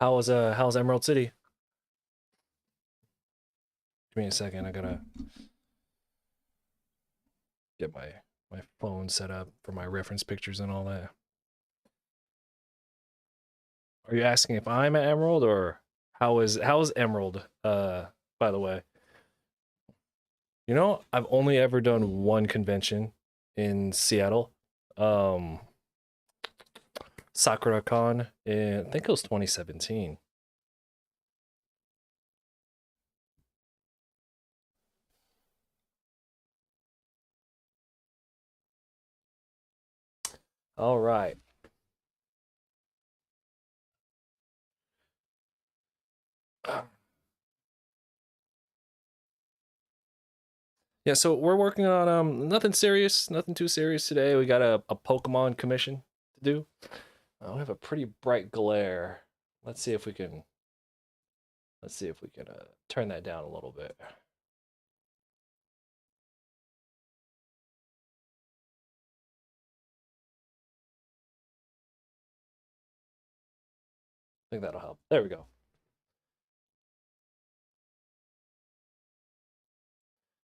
How's Emerald City? Give me a second. I gotta get my phone set up for my reference pictures and all that. Are you asking if I'm at Emerald or how's Emerald? By the way, you know I've only ever done one convention in Seattle. Um, SakuraCon in I think it was 2017. All right. Yeah, so we're working on nothing serious, nothing too serious today. We got a Pokemon commission to do. We have a pretty bright glare. Let's see if we can turn that down a little bit. I think that'll help. There we go.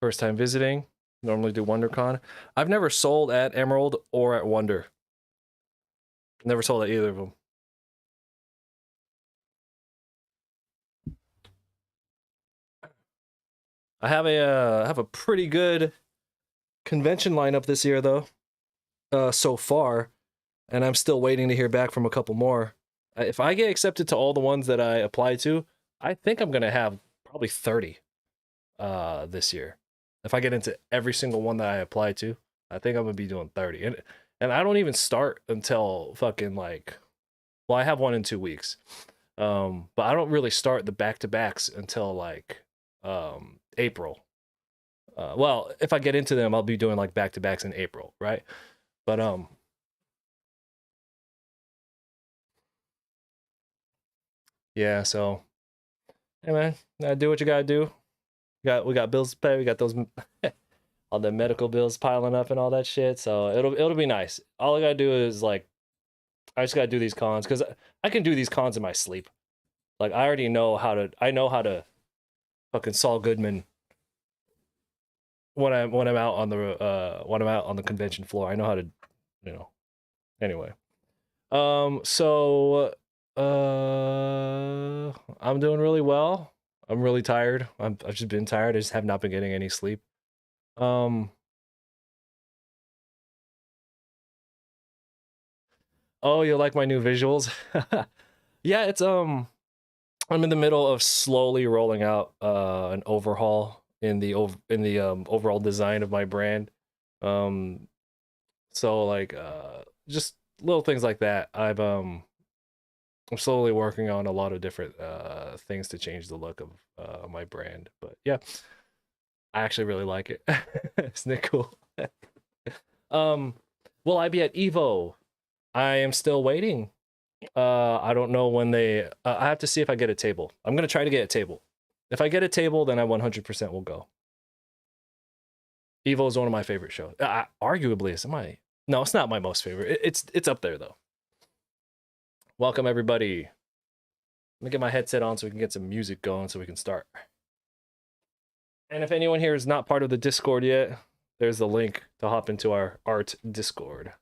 First time visiting. Normally do WonderCon. I've never sold at Emerald or at Wonder. Never sold at either of them. I have a pretty good convention lineup this year though. So far, and I'm still waiting to hear back from a couple more. If I get accepted to all the ones that I apply to, I think I'm gonna have probably 30 this year. If I get into every single one that I apply to, I think I'm gonna be doing 30. And I don't even start until fucking like, well, I have one in 2 weeks. But I don't really start the back-to-backs until like April. Well, if I get into them, I'll be doing like back-to-backs in April, right? But yeah, so hey man, do what you gotta do. We got bills to pay. We got those all the medical bills piling up and all that shit. So it'll be nice. All I gotta do is like I just gotta do these cons because I can do these cons in my sleep. Like I already know how to. I know how to fucking Saul Goodman when I'm out on the when I'm out on the convention floor. I know how to, you know. Anyway, so I'm doing really well. I'm really tired. I've just been tired. I just have not been getting any sleep. Um, oh, you like my new visuals? Yeah, it's I'm in the middle of slowly rolling out an overhaul in the overall design of my brand. Um, so like just little things like that. I'm slowly working on a lot of different things to change the look of my brand. But yeah, I actually really like it. Isn't it cool? um, will I be at Evo? I am still waiting. I don't know when they. I have to see if I get a table. I'm gonna try to get a table. If I get a table, then I 100% will go. Evo is one of my favorite shows. Arguably, it's my. No, it's not my most favorite. It's up there though. Welcome everybody. Let me get my headset on so we can get some music going so we can start. And if anyone here is not part of the Discord yet, there's the link to hop into our art Discord.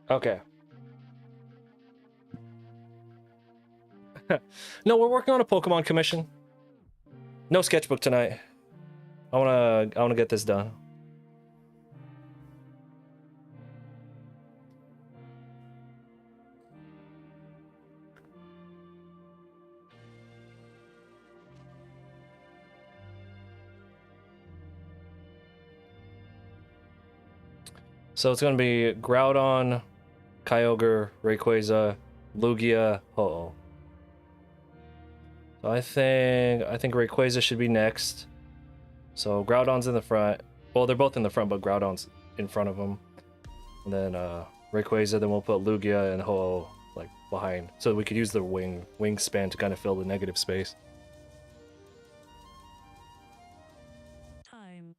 Okay. No, we're working on a Pokemon commission. No sketchbook tonight. I wanna get this done. So it's gonna be Groudon, Kyogre, Rayquaza, Lugia, Ho-Oh. So I think Rayquaza should be next. So Groudon's in the front. Well, they're both in the front, but Groudon's in front of them. And then Rayquaza, then we'll put Lugia and Ho-Oh like behind. So we could use the wingspan to kind of fill the negative space. Time.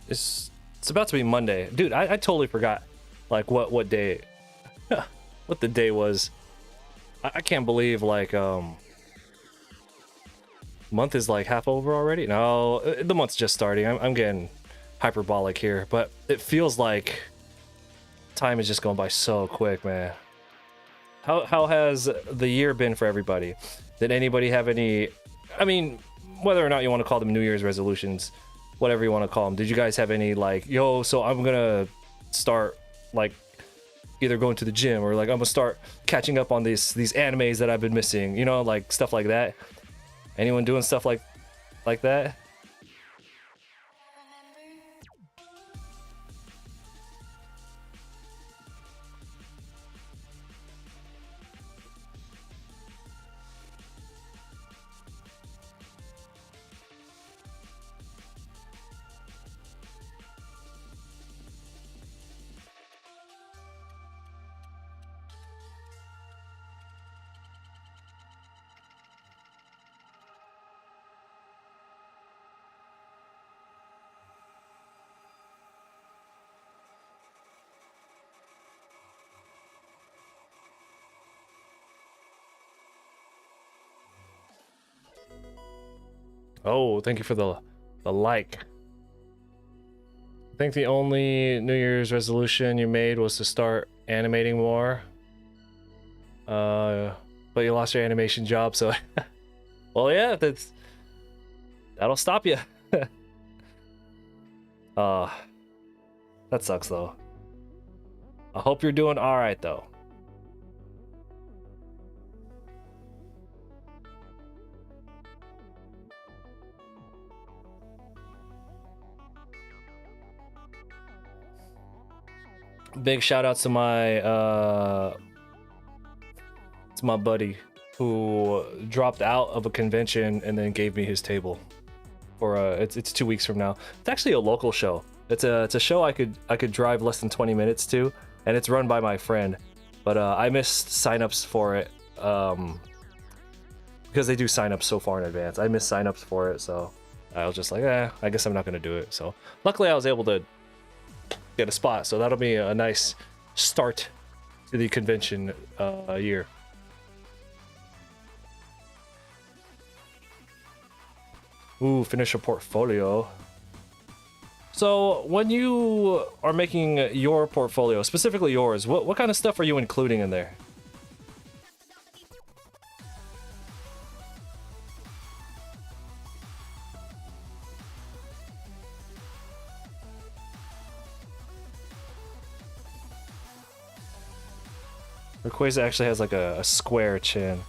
It's about to be Monday. Dude, I totally forgot like what day what the day was. I can't believe like month is like half over already. No, the month's just starting. I'm getting hyperbolic here, but it feels like time is just going by so quick, man. How has the year been for everybody? Did anybody have any, I mean, whether or not you want to call them New Year's resolutions, whatever you want to call them, did you guys have any like, yo, so I'm gonna start like either going to the gym or like I'm gonna start catching up on these animes that I've been missing, you know, like stuff like that? Anyone doing stuff like that? Oh, thank you for the like. I think the only New Year's resolution you made was to start animating more. But you lost your animation job, so well, yeah, that'll stop you. uh that sucks though. I hope you're doing all right though. Big shout out to my buddy who dropped out of a convention and then gave me his table for it's 2 weeks from now. It's actually a local show. It's a show I could drive less than 20 minutes to, and it's run by my friend. But I missed signups for it because they do signups so far in advance. I missed signups for it, so I was just like, I guess I'm not gonna do it. So luckily I was able to get a spot, so that'll be a nice start to the convention year. Ooh, finish a portfolio. So when you are making your portfolio, specifically yours, what kind of stuff are you including in there? Rayquaza actually has like a square chin.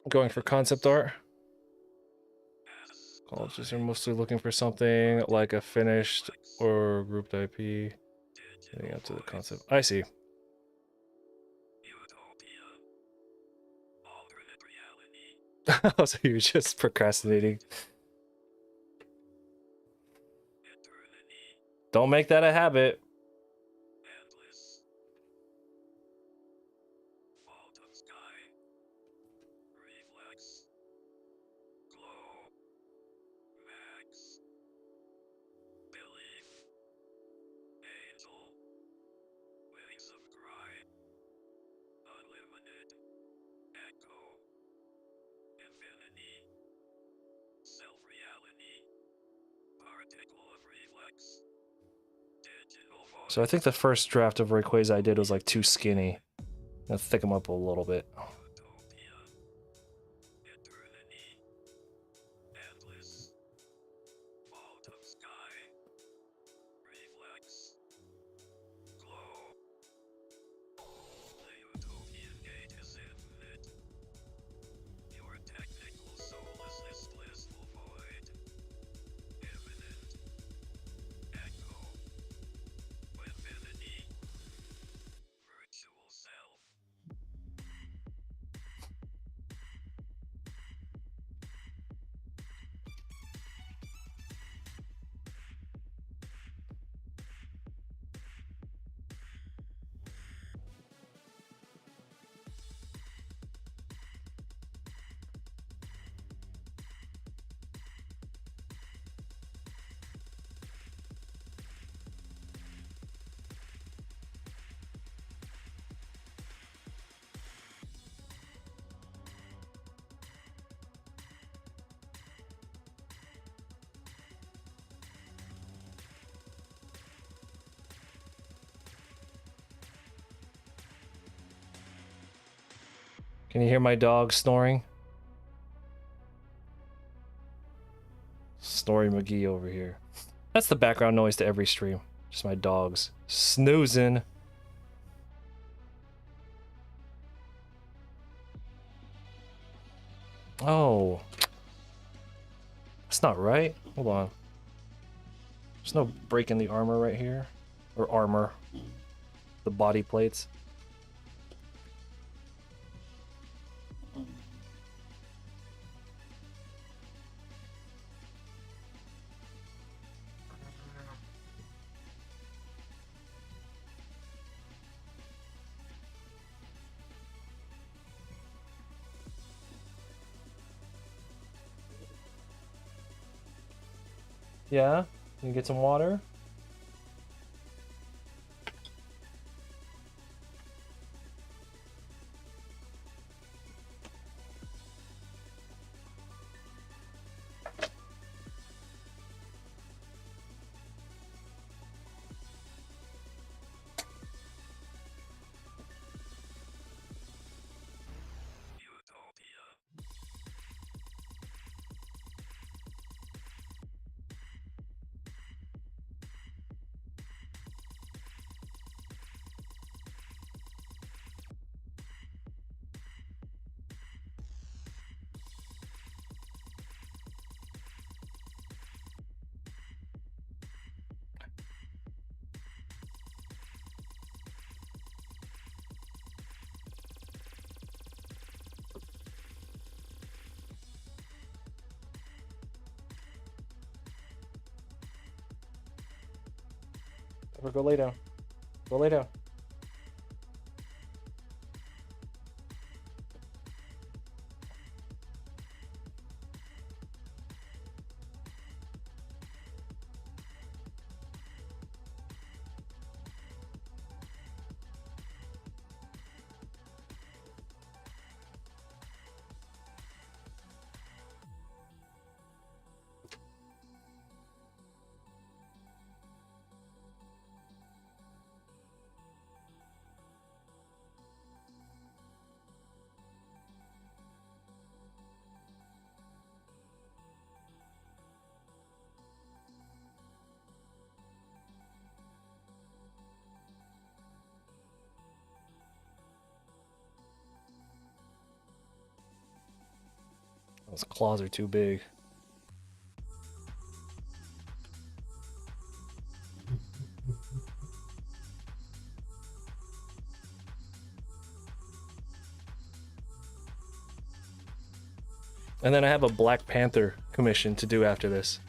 Going for concept art. Colleges are mostly looking for something like a finished or grouped IP. Getting up to the concept. I see. So you're just procrastinating. Don't make that a habit. So I think the first draft of Rayquaza I did was like too skinny. I'll thick him up a little bit. Can you hear my dog snoring? Snoring McGee over here. That's the background noise to every stream. Just my dogs snoozing. Oh. That's not right. Hold on. There's no break in the armor right here. Or armor. The body plates. Yeah? Can you get some water? Or go lay down. Go lay down. Those claws are too big. And then I have a Black Panther commission to do after this.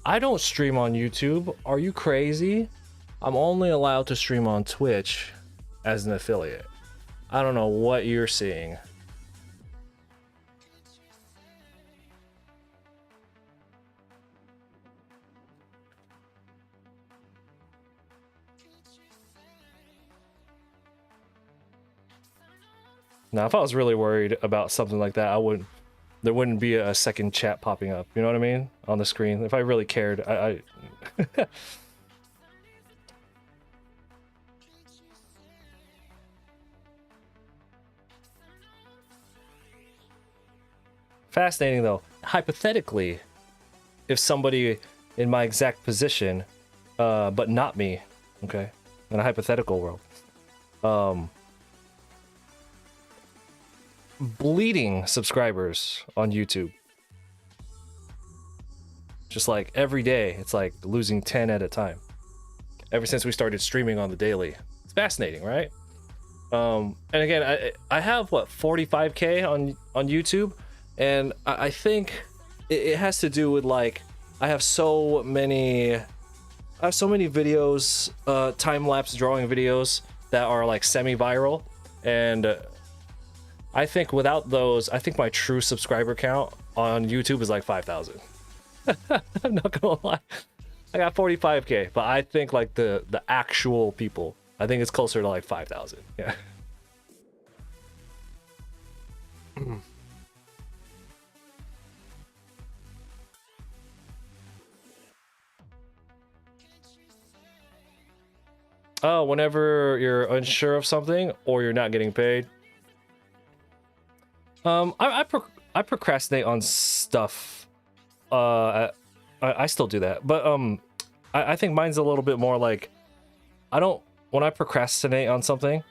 I don't stream on YouTube. Are you crazy? I'm only allowed to stream on Twitch as an affiliate. I don't know what you're seeing. Now, if I was really worried about something like that, there wouldn't be a second chat popping up. You know what I mean? On the screen. If I really cared, I Fascinating though. Hypothetically, if somebody in my exact position, but not me, okay, in a hypothetical world, bleeding subscribers on YouTube. Just like every day, it's like losing 10 at a time. Ever since we started streaming on the daily. It's fascinating, right? And again, I have what, 45K on YouTube, and I think it has to do with like I have so many videos, time-lapse drawing videos that are like semi-viral, and I think without those, I think my true subscriber count on YouTube is like 5,000. I'm not gonna lie. I got 45K, but I think like the actual people, I think it's closer to like 5,000. Yeah. Oh, whenever you're unsure of something or you're not getting paid. I procrastinate on stuff. I still do that, but I think mine's a little bit more like when I procrastinate on something,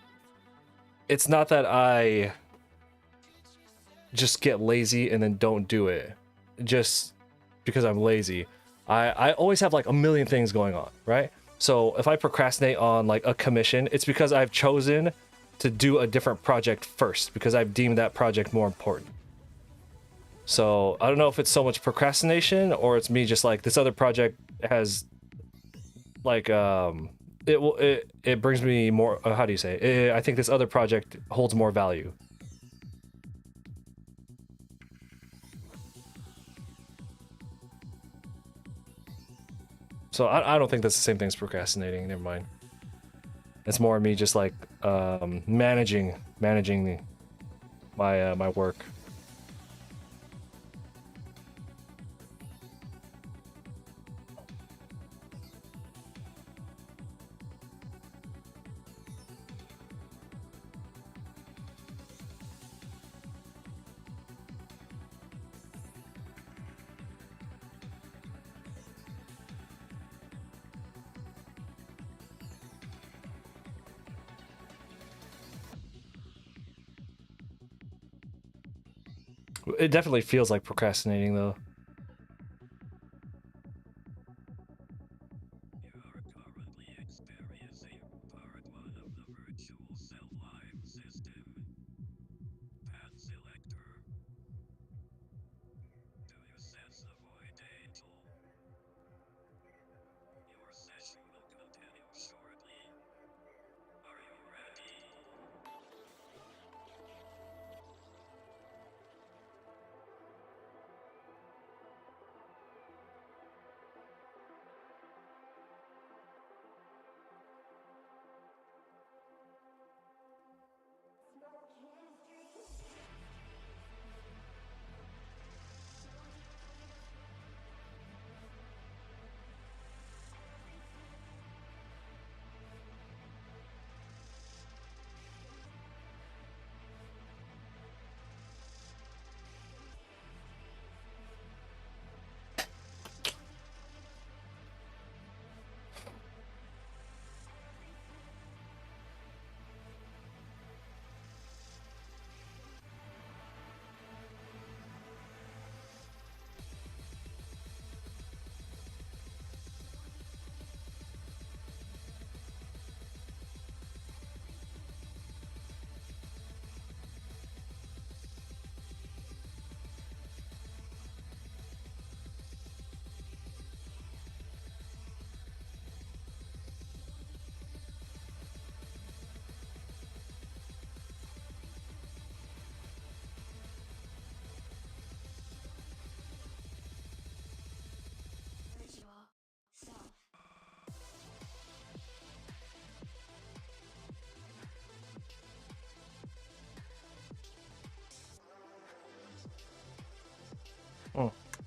it's not that I just get lazy and then don't do it just because I'm lazy. I always have like a million things going on, right? So if I procrastinate on like a commission, it's because I've chosen to do a different project first because I've deemed that project more important. So I don't know if it's so much procrastination or it's me just like this other project has like it brings me more how do you say it? I think this other project holds more value. So I don't think that's the same thing as procrastinating. Never mind. It's more me just like managing my work. It definitely feels like procrastinating though.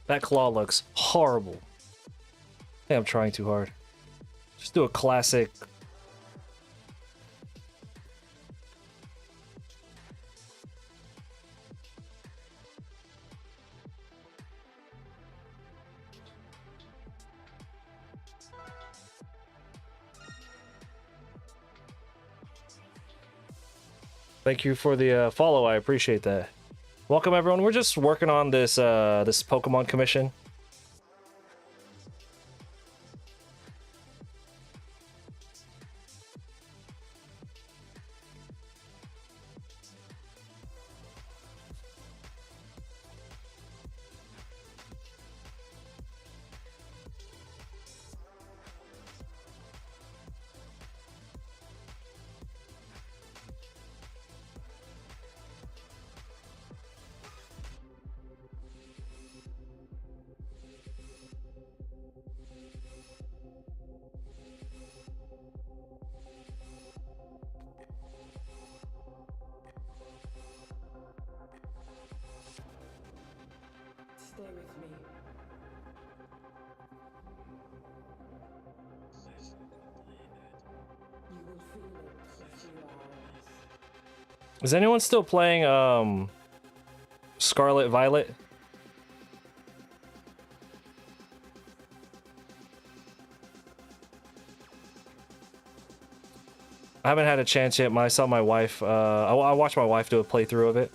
That claw looks horrible. I think I'm trying too hard. Just do a classic. Thank you for the follow. I appreciate that. Welcome everyone. We're just working on this this Pokemon commission. Stay with me. You will feel it for a few hours. Is anyone still playing Scarlet Violet? I haven't had a chance yet. I saw my wife. I watched my wife do a playthrough of it.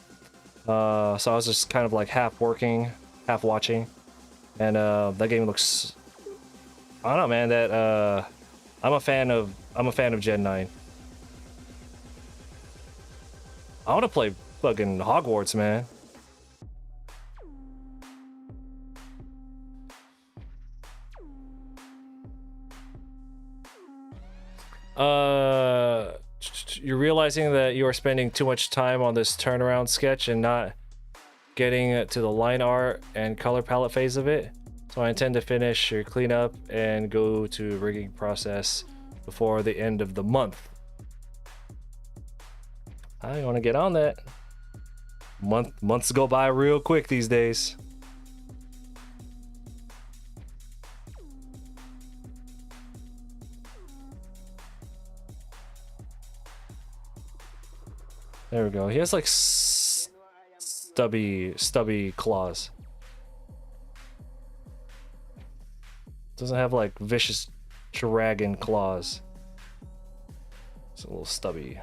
So I was just kind of like half working, half watching, and that game looks. I don't know, man. That I'm a fan of Gen 9. I want to play fucking Hogwarts, man. You're realizing that you are spending too much time on this turnaround sketch and not getting to the line art and color palette phase of it. So I intend to finish your cleanup and go to rigging process before the end of the month. I want to get on that. Months go by real quick these days. There we go. He has like stubby claws. Doesn't have like vicious dragon claws. It's a little stubby.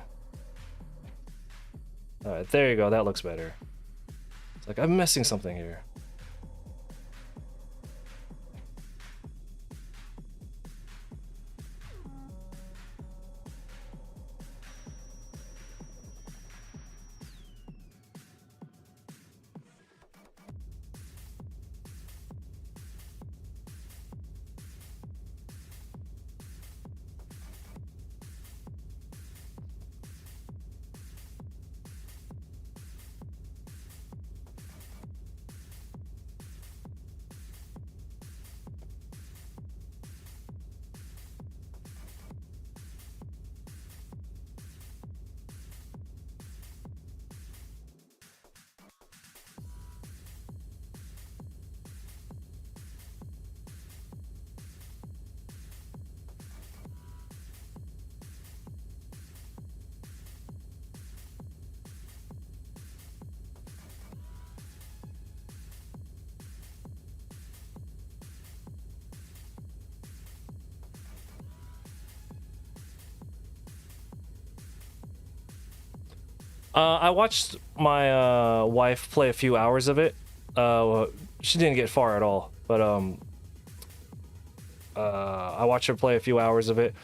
Alright, there you go. That looks better. It's like I'm missing something here. I watched my wife play a few hours of it. She didn't get far at all, but I watched her play a few hours of it,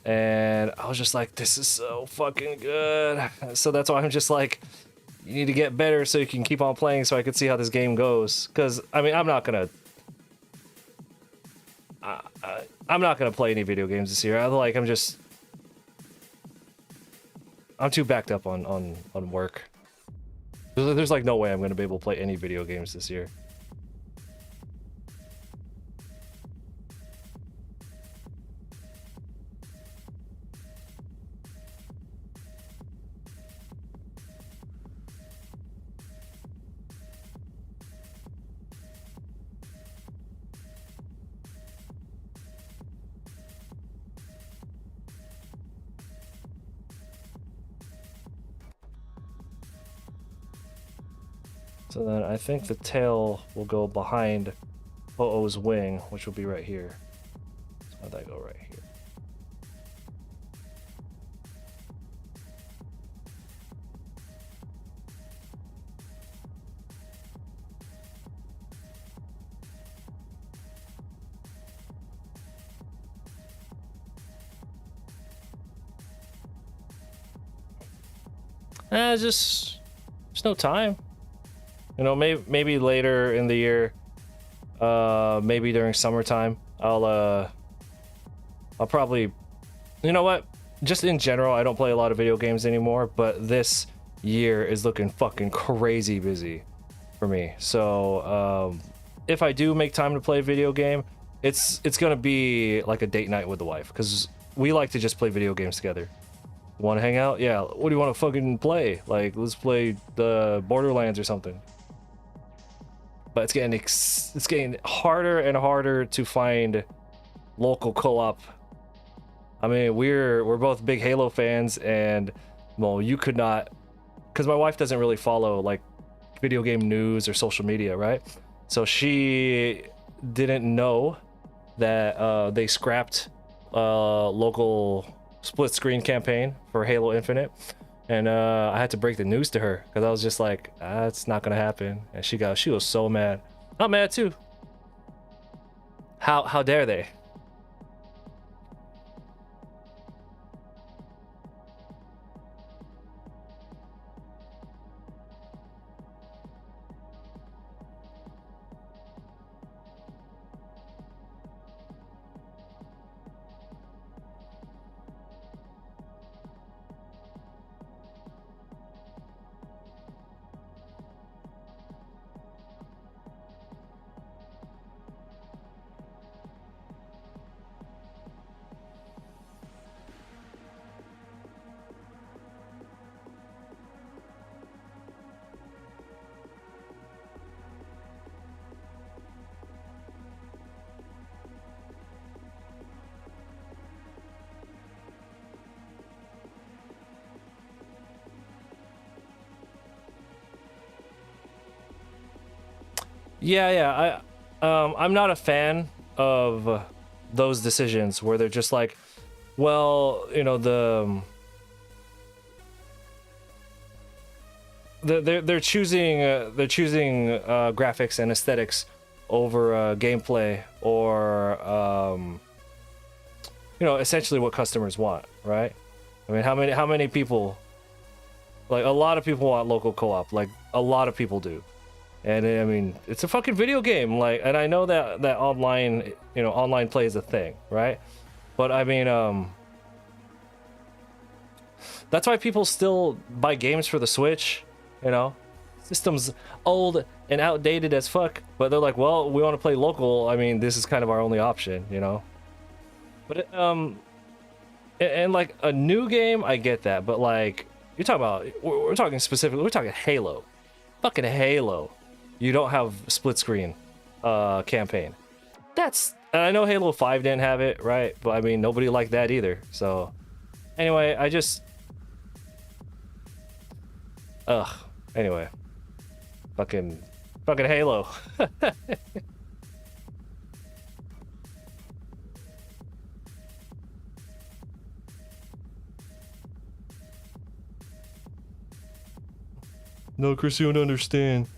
and I was just like, "This is so fucking good." So that's why I'm just like, "You need to get better so you can keep on playing, so I can see how this game goes." Because I mean, I'm not gonna play any video games this year. I'm too backed up on work. There's like no way I'm gonna be able to play any video games this year. So then I think the tail will go behind Ho-Oh's wing, which will be right here. So let that go right here. Just there's no time. You know, maybe later in the year, maybe during summertime, I'll probably, you know what? Just in general, I don't play a lot of video games anymore, but this year is looking fucking crazy busy for me. So, if I do make time to play a video game, it's gonna be like a date night with the wife, because we like to just play video games together. Want to hang out? Yeah. What do you want to fucking play? Like, let's play the Borderlands or something. But it's getting harder and harder to find local co-op. I mean, we're both big Halo fans, and well, you could not, because my wife doesn't really follow like video game news or social media, right? So she didn't know that they scrapped local split screen campaign for Halo Infinite, and I had to break the news to her because I was just like, it's not gonna happen, and she was so mad. I'm mad too. How dare they? Yeah. I'm not a fan of those decisions where they're just like, well, you know, they're choosing graphics and aesthetics over gameplay, or you know, essentially what customers want, right? I mean, how many people, like, a lot of people want local co-op, like a lot of people do. And I mean, it's a fucking video game, like, and I know that online, you know, online play is a thing, right? But I mean, that's why people still buy games for the Switch, you know? System's old and outdated as fuck, but they're like, well, we want to play local. I mean, this is kind of our only option, you know? But and like a new game, I get that, but like, you're talking about, we're talking specifically, we're talking Halo. Fucking Halo. You don't have split screen campaign. And I know Halo 5 didn't have it, right? But I mean, nobody liked that either. So anyway, anyway. Fucking Halo. No, Chris, you don't understand.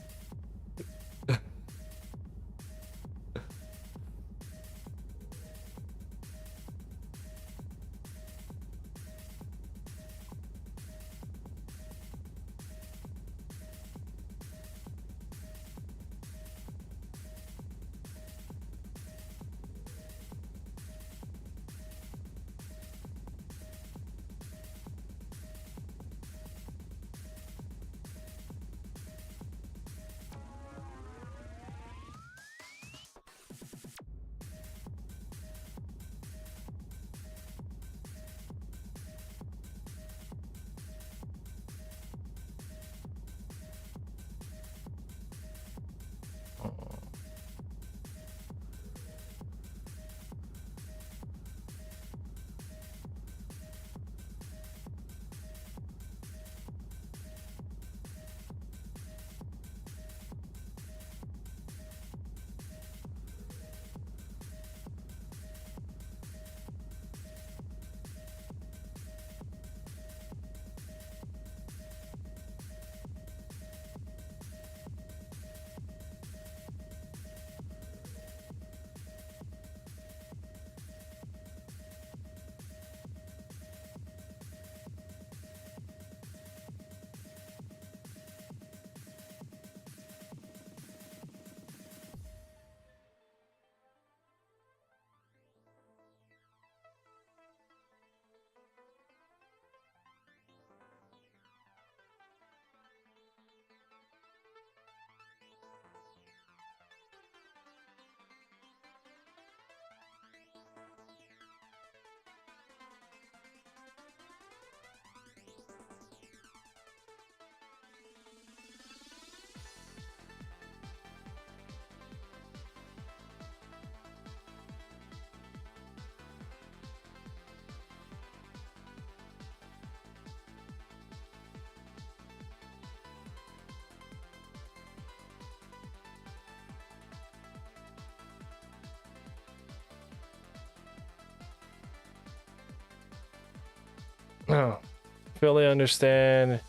Fully understand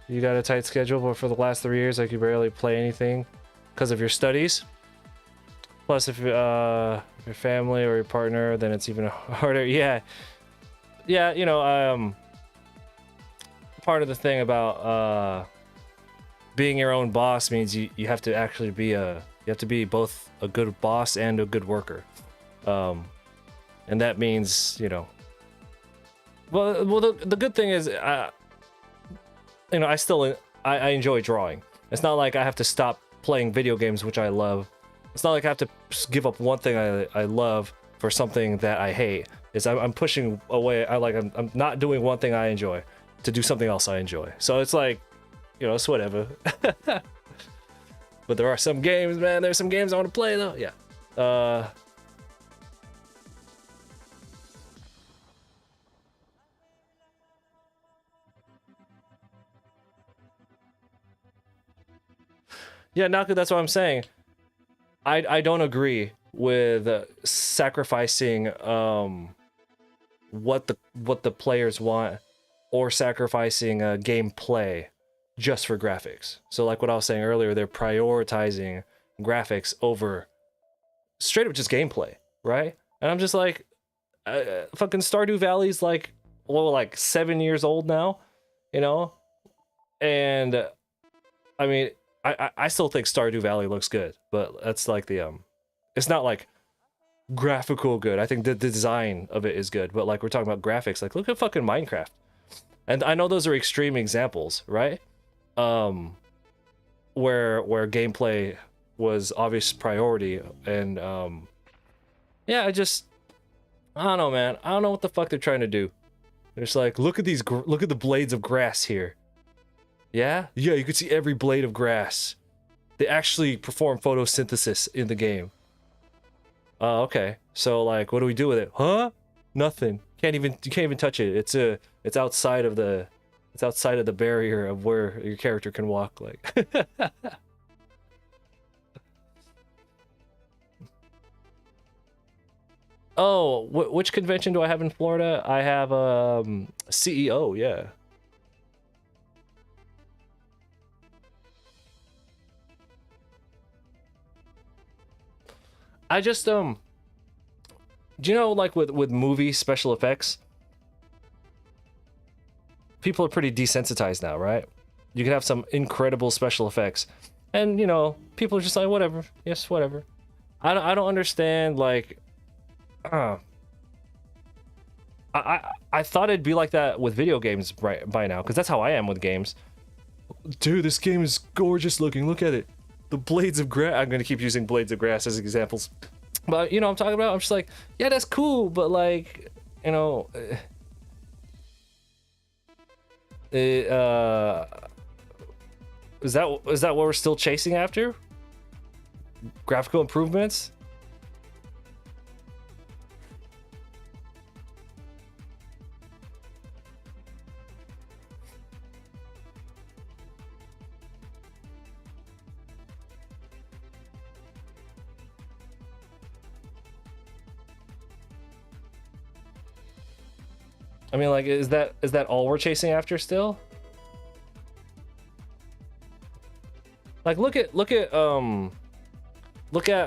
you got a tight schedule, but for the last 3 years, like you barely play anything because of your studies. Plus, if your family or your partner, then it's even harder. Yeah, you know, part of the thing about being your own boss means you have to actually be you have to be both a good boss and a good worker, and that means, you know, well the good thing is, you know, I enjoy drawing. It's not like I have to stop playing video games, which I love. It's not like I have to give up one thing I love for something that I hate. I'm pushing away. I'm not doing one thing I enjoy to do something else I enjoy. So it's like, you know, it's whatever. But there are some games, man. There's some games I want to play though. Yeah. Yeah, Naku, that's what I'm saying. I don't agree with sacrificing what the players want, or sacrificing gameplay just for graphics. So like what I was saying earlier, they're prioritizing graphics over straight up just gameplay, right? And I'm just like, fucking Stardew Valley's like, well, like 7 years old now, you know? And I mean, I still think Stardew Valley looks good, but that's like the it's not like graphical good. I think the design of it is good, but like we're talking about graphics, like look at fucking Minecraft. And I know those are extreme examples, right? Where gameplay was obvious priority, and yeah, I don't know, man. I don't know what the fuck they're trying to do. They're just like, look at the blades of grass here. Yeah, you could see every blade of grass. They actually perform photosynthesis in the game. Okay. So like, what do we do with it? Huh? Nothing. You can't even touch it. It's outside of the barrier of where your character can walk. Like. Oh, which convention do I have in Florida? I have CEO. Yeah. I just do you know, like with movie special effects, people are pretty desensitized now, right? You can have some incredible special effects, and you know, people are just like, whatever, yes, whatever. I don't understand, like, I thought it'd be like that with video games right by now, because that's how I am with games. Dude, this game is gorgeous looking. Look at it. The blades of grass. I'm gonna keep using blades of grass as examples, but you know what I'm talking about. I'm just like, yeah, that's cool, but like, you know, is that what we're still chasing after? Graphical improvements? I mean, like, is that all we're chasing after still? Like, look at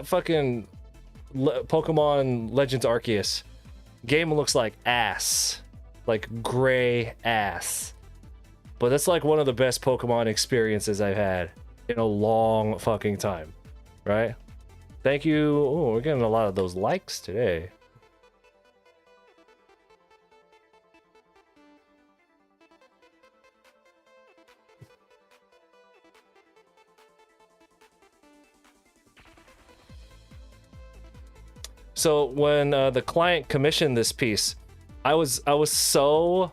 fucking Pokemon Legends Arceus. Game looks like ass, like gray ass. But that's like one of the best Pokemon experiences I've had in a long fucking time, right? Thank you. Oh, we're getting a lot of those likes today. So when the client commissioned this piece, I was so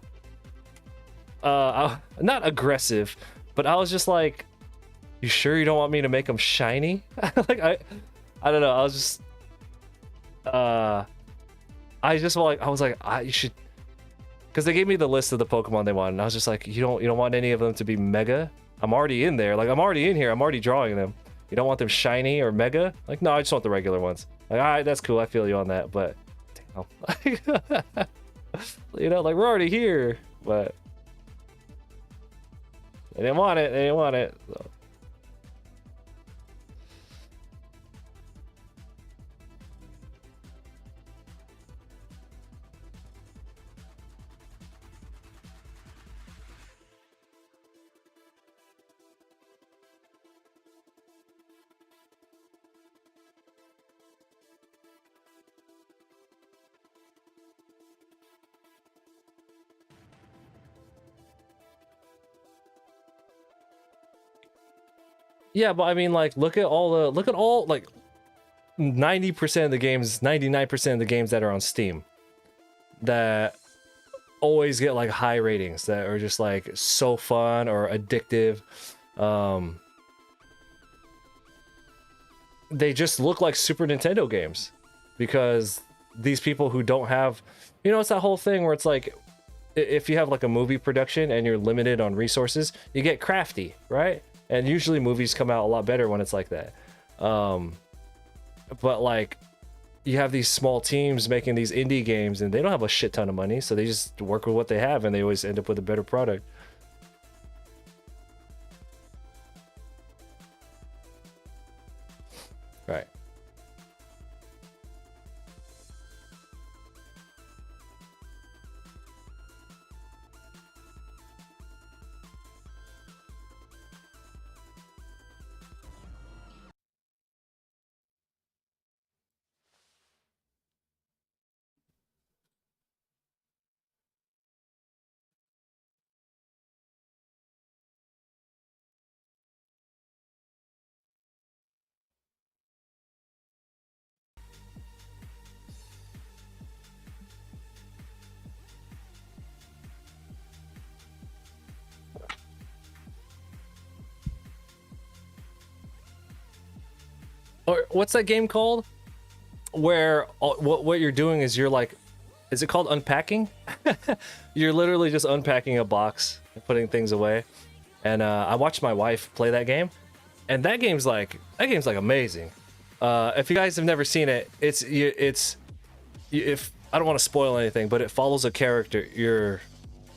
not aggressive, but I was just like, "You sure you don't want me to make them shiny?" Like I don't know. I was just I was like, you should, because they gave me the list of the Pokemon they wanted, and I was just like, you don't want any of them to be mega? I'm already in there. Like, I'm already in here. I'm already drawing them. You don't want them shiny or mega? Like, no, I just want the regular ones. Like, all right, that's cool. I feel you on that, but damn. You know, like, we're already here. but they didn't want it. They didn't want it. So. Yeah, but I mean, like, look at all like 90% of the games, 99% of the games that are on Steam that always get like high ratings that are just like so fun or addictive. They just look like Super Nintendo games because these people who don't have, you know, it's that whole thing where it's like if you have like a movie production and you're limited on resources, you get crafty, right? And usually movies come out a lot better when it's like that. But like you have these small teams making these indie games and they don't have a shit ton of money, so they just work with what they have and they always end up with a better product. Right. Or what's that game called? Where what you're doing is you're like, is it called unpacking? You're literally just unpacking a box and putting things away. And I watched my wife play that game, and that game's like amazing. If you guys have never seen it, if I don't want to spoil anything, but it follows a character.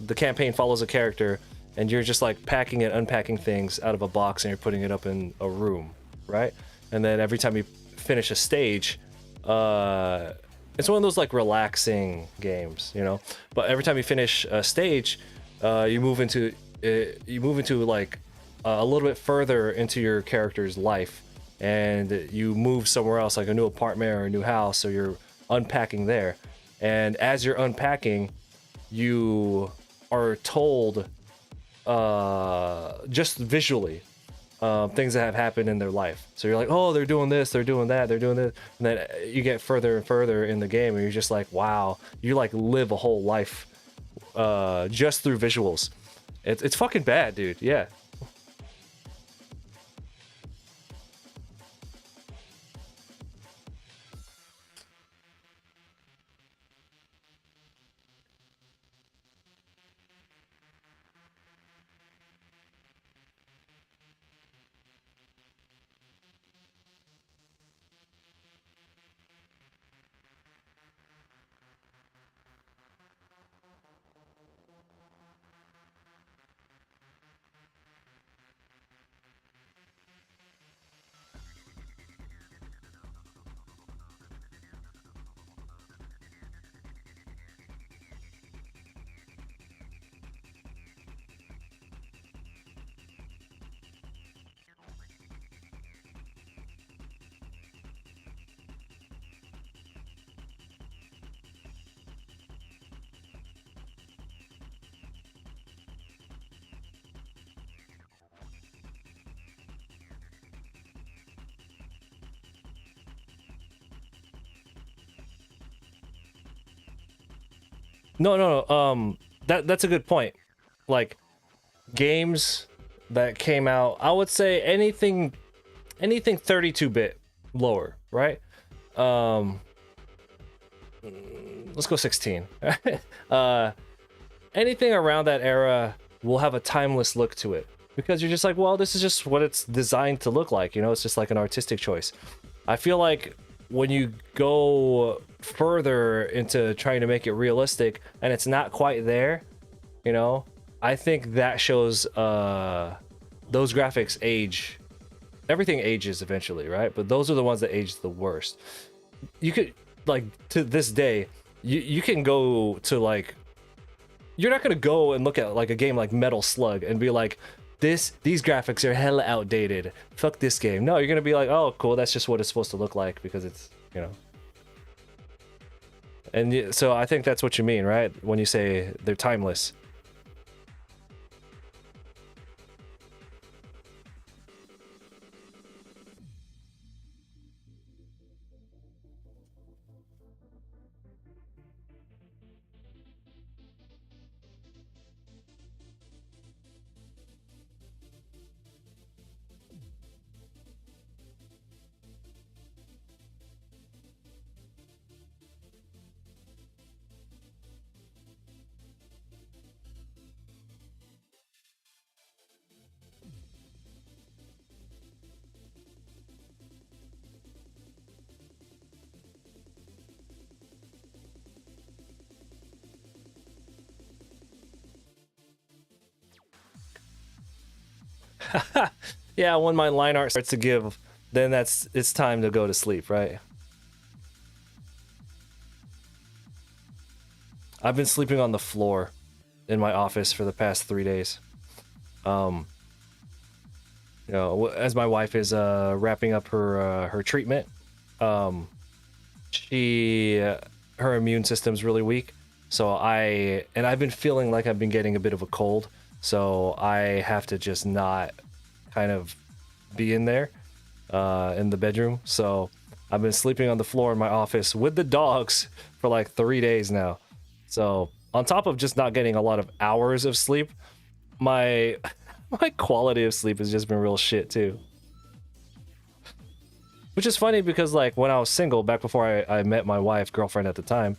The campaign follows a character, and you're just like packing and unpacking things out of a box, and you're putting it up in a room, right? And then every time you finish a stage, it's one of those like relaxing games, you know. But every time you finish a stage, you move into like a little bit further into your character's life, and you move somewhere else, like a new apartment or a new house, so you're unpacking there. And as you're unpacking, you are told just visually things that have happened in their life. So you're like, oh, they're doing this, they're doing that, they're doing this, and then you get further and further in the game, and you're just like, wow, you like live a whole life just through visuals. It's fucking bad, dude. Yeah. No. That's a good point. Like games that came out, I would say anything 32-bit lower, right? Let's go 16. Anything around that era will have a timeless look to it because you're just like, well, this is just what it's designed to look like, you know. It's just like an artistic choice. I feel like when you go further into trying to make it realistic and it's not quite there, You know, I think that shows those graphics age. Everything ages eventually, right? But those are the ones that age the worst. You could, like, to this day, you can go to, like, you're not gonna go and look at like a game like Metal Slug and be like, these graphics are hella outdated, fuck this game. No, you're gonna be like, oh cool, that's just what it's supposed to look like, because it's, you know. And so I think that's what you mean, right, when you say they're timeless. Yeah, when my line art starts to give, then it's time to go to sleep, right? I've been sleeping on the floor in my office for the past 3 days. You know, as my wife is wrapping up her treatment, her immune system's really weak, so I've been feeling like I've been getting a bit of a cold, so I have to just not kind of be in there in the bedroom. So I've been sleeping on the floor in my office with the dogs for like 3 days now. So on top of just not getting a lot of hours of sleep, my quality of sleep has just been real shit too. Which is funny because, like, when I was single, back before I met my wife, girlfriend at the time,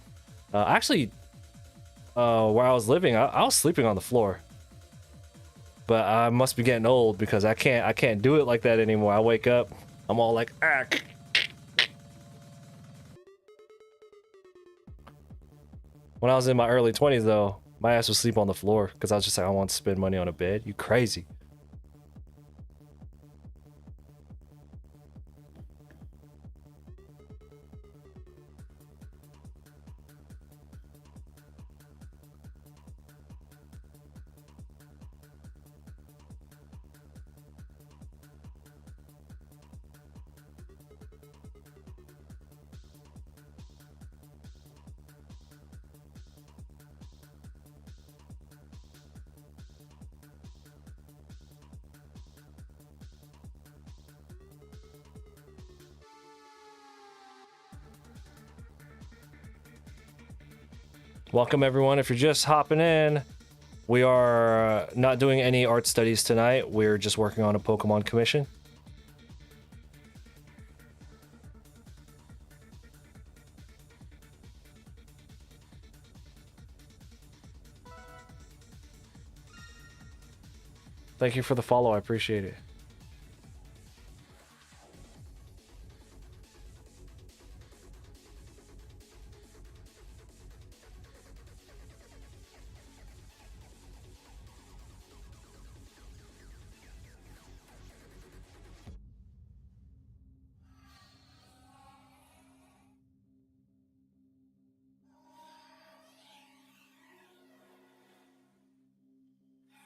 actually, where I was living, I was sleeping on the floor. But I must be getting old because I can't do it like that anymore. I wake up, I'm all like, ah. When I was in my early 20s, though, my ass would sleep on the floor because I was just like, I want to spend money on a bed. You crazy. Welcome everyone. If you're just hopping in, we are not doing any art studies tonight. We're just working on a Pokemon commission. Thank you for the follow. I appreciate it.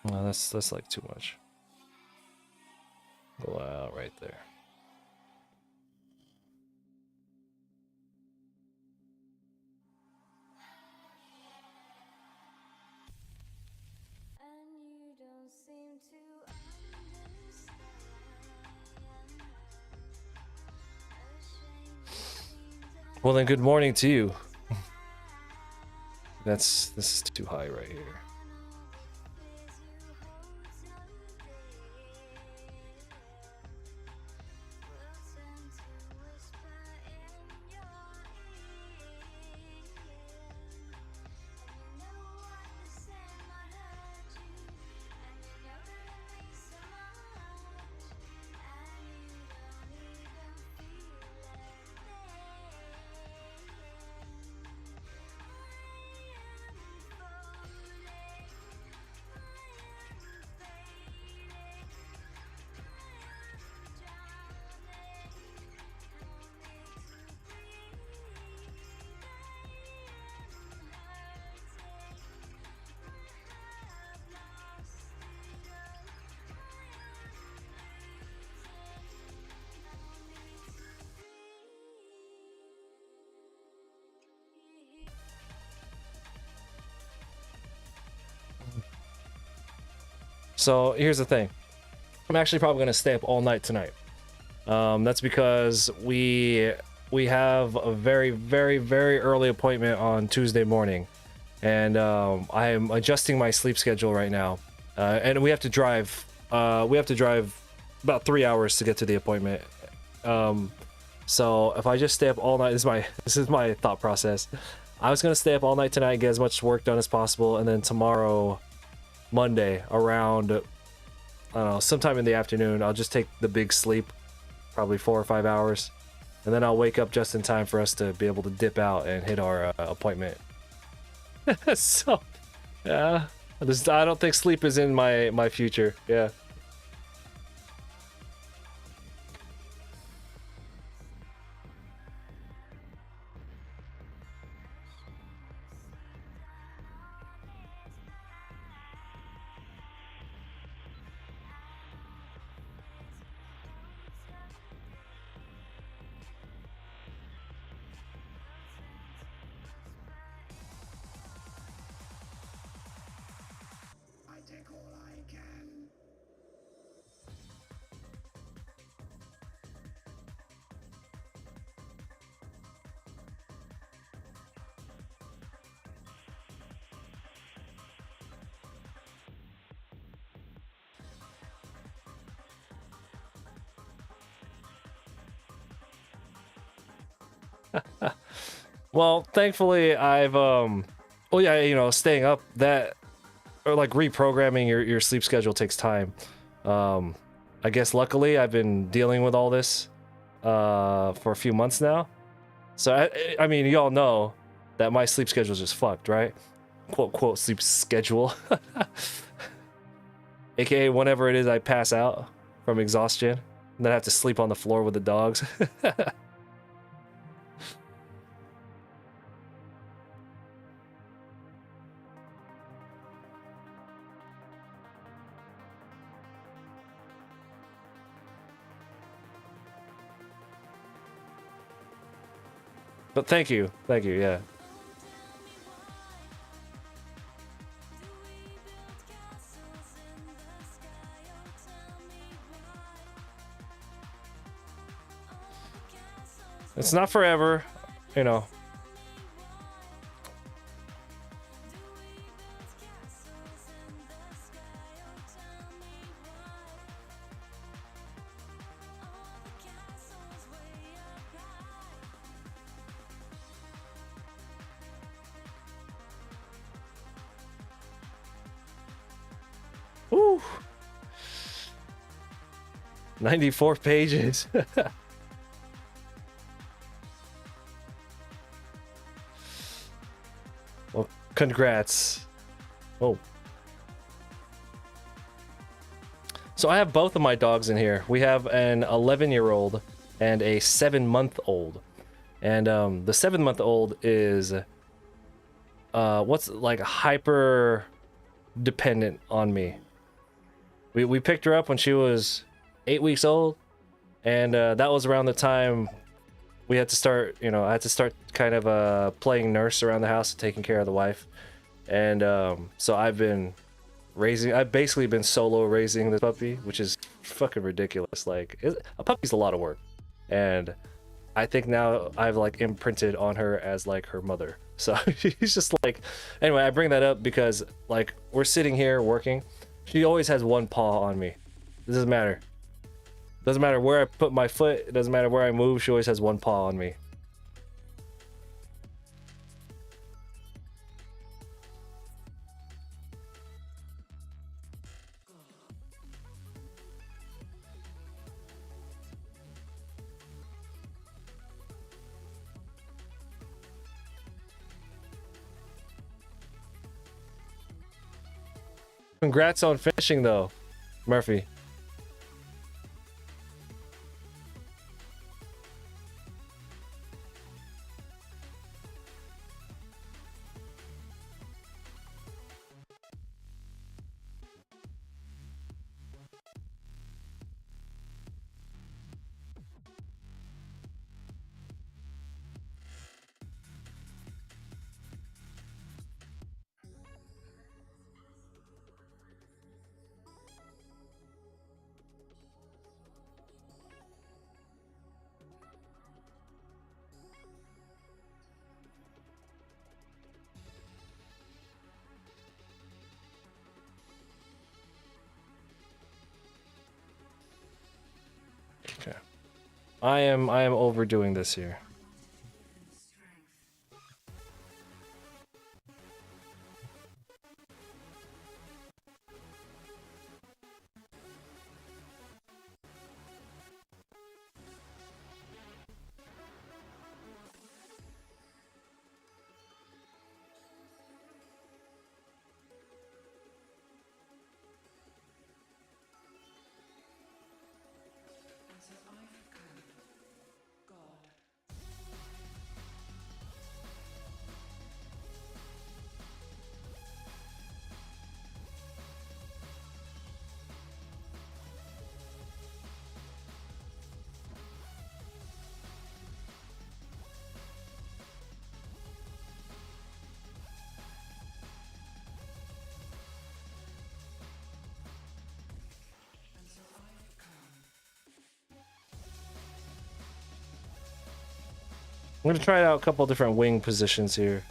Well, that's like too much. Go out right there. Well then, good morning to you. This is too high right here. So here's the thing. I'm actually probably gonna stay up all night tonight. That's because we have a very, very, very early appointment on Tuesday morning, and I am adjusting my sleep schedule right now. And we have to drive. We have to drive about 3 hours to get to the appointment. So if I just stay up all night, this is my thought process. I was gonna stay up all night tonight and get as much work done as possible, and then tomorrow, Monday, around, I don't know, sometime in the afternoon, I'll just take the big sleep, probably 4 or 5 hours, and then I'll wake up just in time for us to be able to dip out and hit our appointment. So, yeah, I don't think sleep is in my future. Yeah. I take all I can. Well, thankfully I've well, yeah, you know, staying up that, or like reprogramming your sleep schedule takes time. I guess luckily I've been dealing with all this for a few months now. So I mean, you all know that my sleep schedule is just fucked, right? Quote quote sleep schedule. AKA whenever it is I pass out from exhaustion and then I have to sleep on the floor with the dogs. But thank you, yeah. It's not forever, you know. Woo! 94 pages. Well, congrats. Oh. So I have both of my dogs in here. We have an 11-year-old and a 7-month-old. And the 7-month-old is what's like hyper dependent on me. We picked her up when she was 8 weeks old, and that was around the time we had to start, you know, I had to start kind of playing nurse around the house and taking care of the wife. And so I've basically been solo raising this puppy, which is fucking ridiculous. Like, a puppy's a lot of work, and I think now I've like imprinted on her as like her mother. So she's just like, anyway, I bring that up because like we're sitting here working. She always has one paw on me. It doesn't matter. Doesn't matter where I put my foot. It doesn't matter where I move. She always has one paw on me. Congrats on finishing though, Murphy. I am overdoing this here. I'm gonna try out a couple different wing positions here.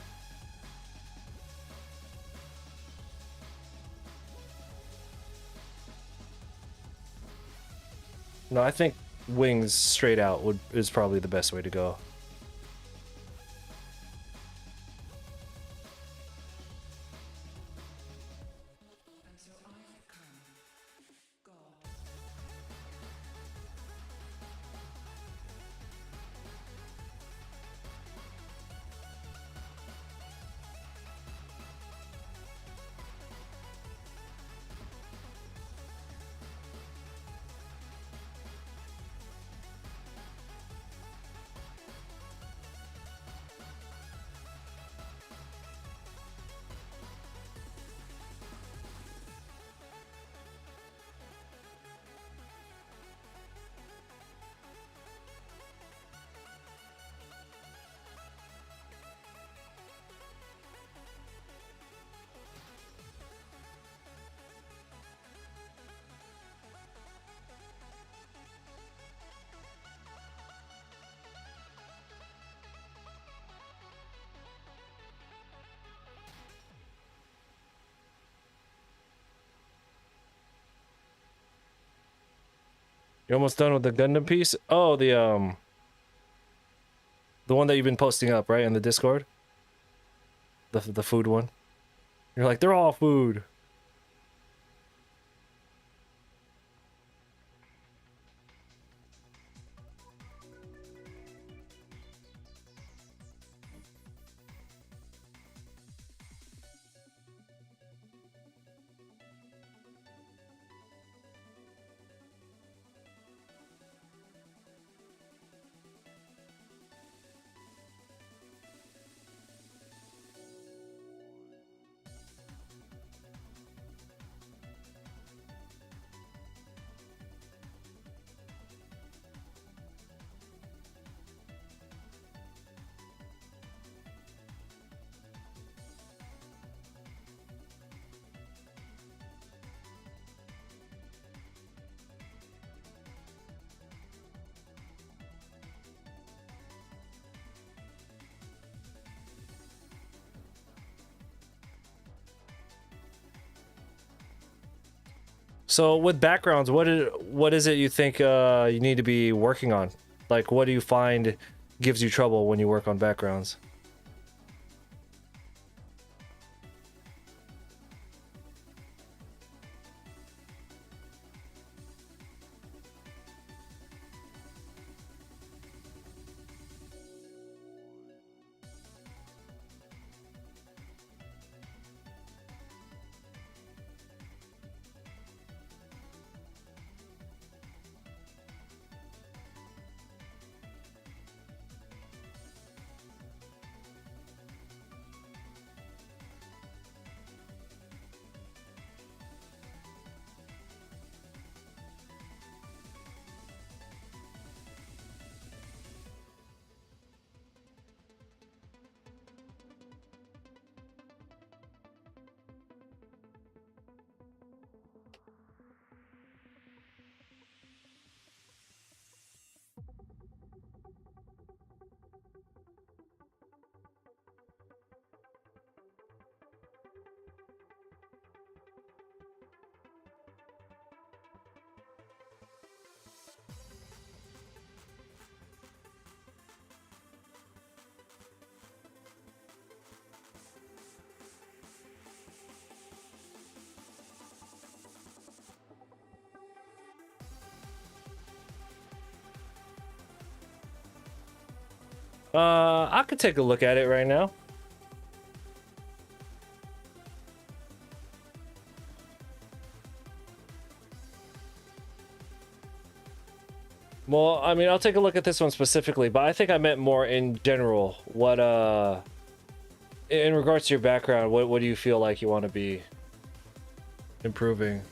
No, I think wings straight out is probably the best way to go. You're almost done with the Gundam piece? Oh, the one that you've been posting up, right, in the Discord? The food one. You're like, they're all food. So with backgrounds, what is it you think you need to be working on? Like, what do you find gives you trouble when you work on backgrounds? I could take a look at it right now. Well, I mean, I'll take a look at this one specifically, but I think I meant more in general. What, in regards to your background, what do you feel like you want to be improving?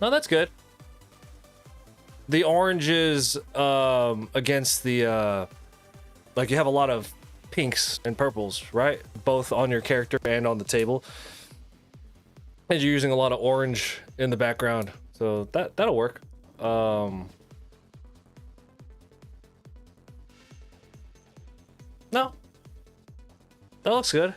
No, that's good. The oranges, against the, like you have a lot of pinks and purples, right? Both on your character and on the table. And you're using a lot of orange in the background. So that'll work. No, that looks good.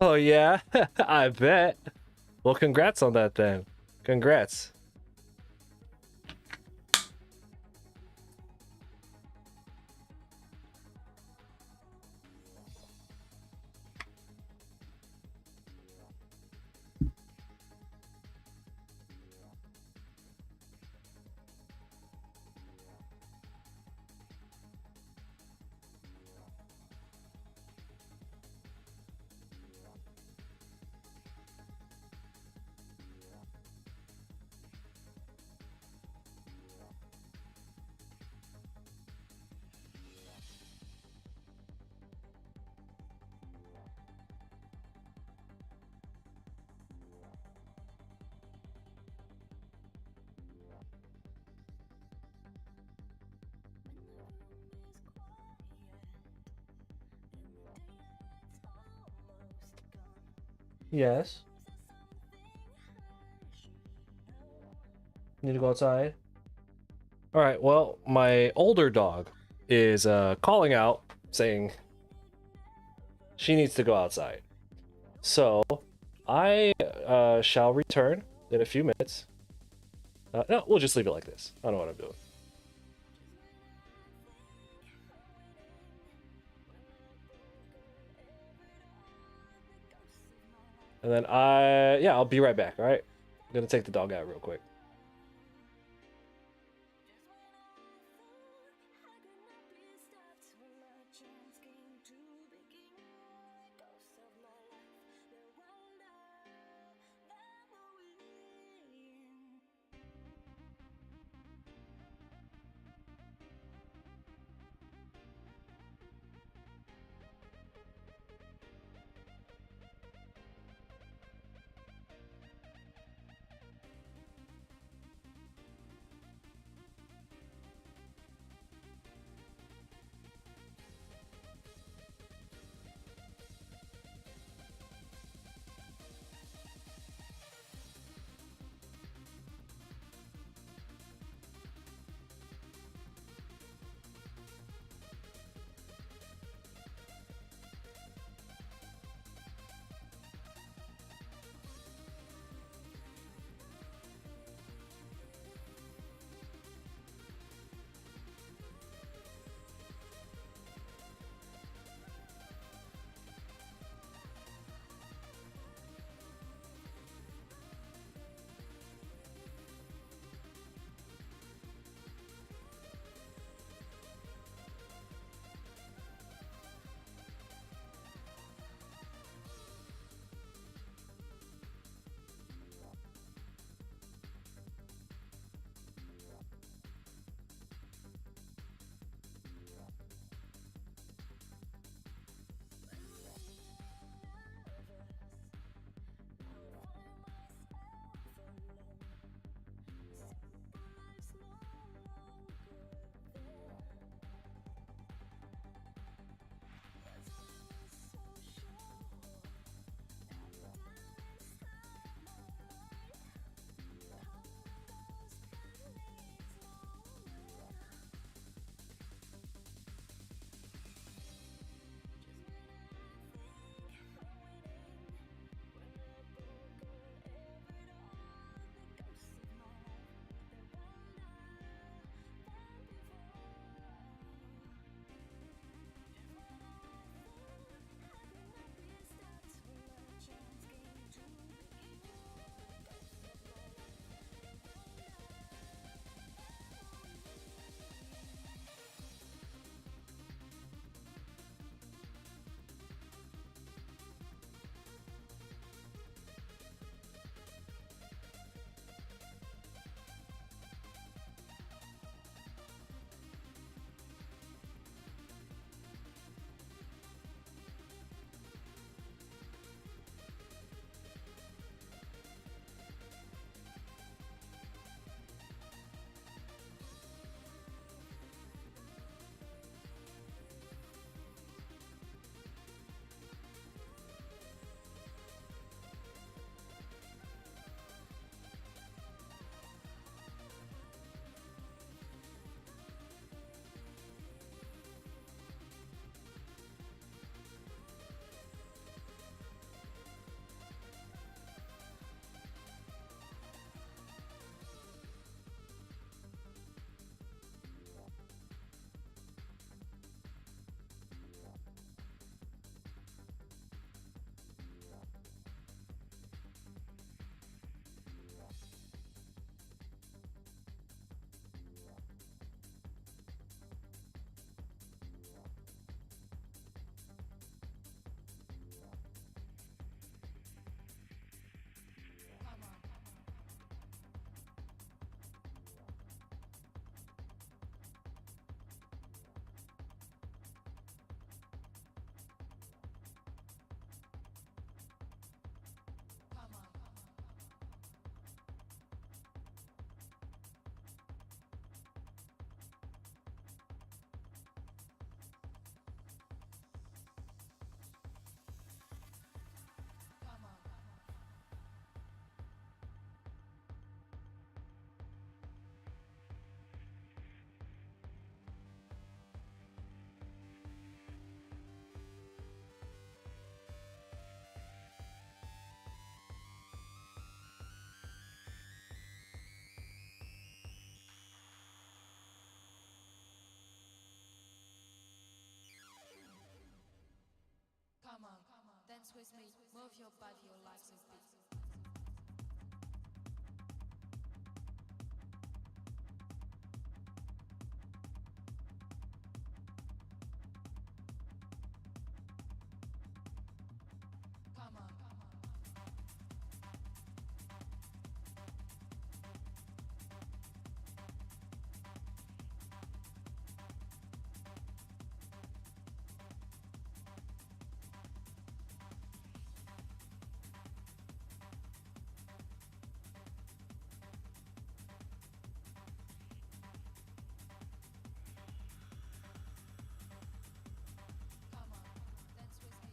Oh yeah, I bet. Well, congrats on that then. Congrats. Yes. Need to go outside. All right. Well, my older dog is calling out saying she needs to go outside. So I shall return in a few minutes. No, we'll just leave it like this. I don't know what I'm doing. And then yeah, I'll be right back. All right. I'm gonna take the dog out real quick. with me. Move your body, your legs with me. Come on, come on. Come on, dance with me.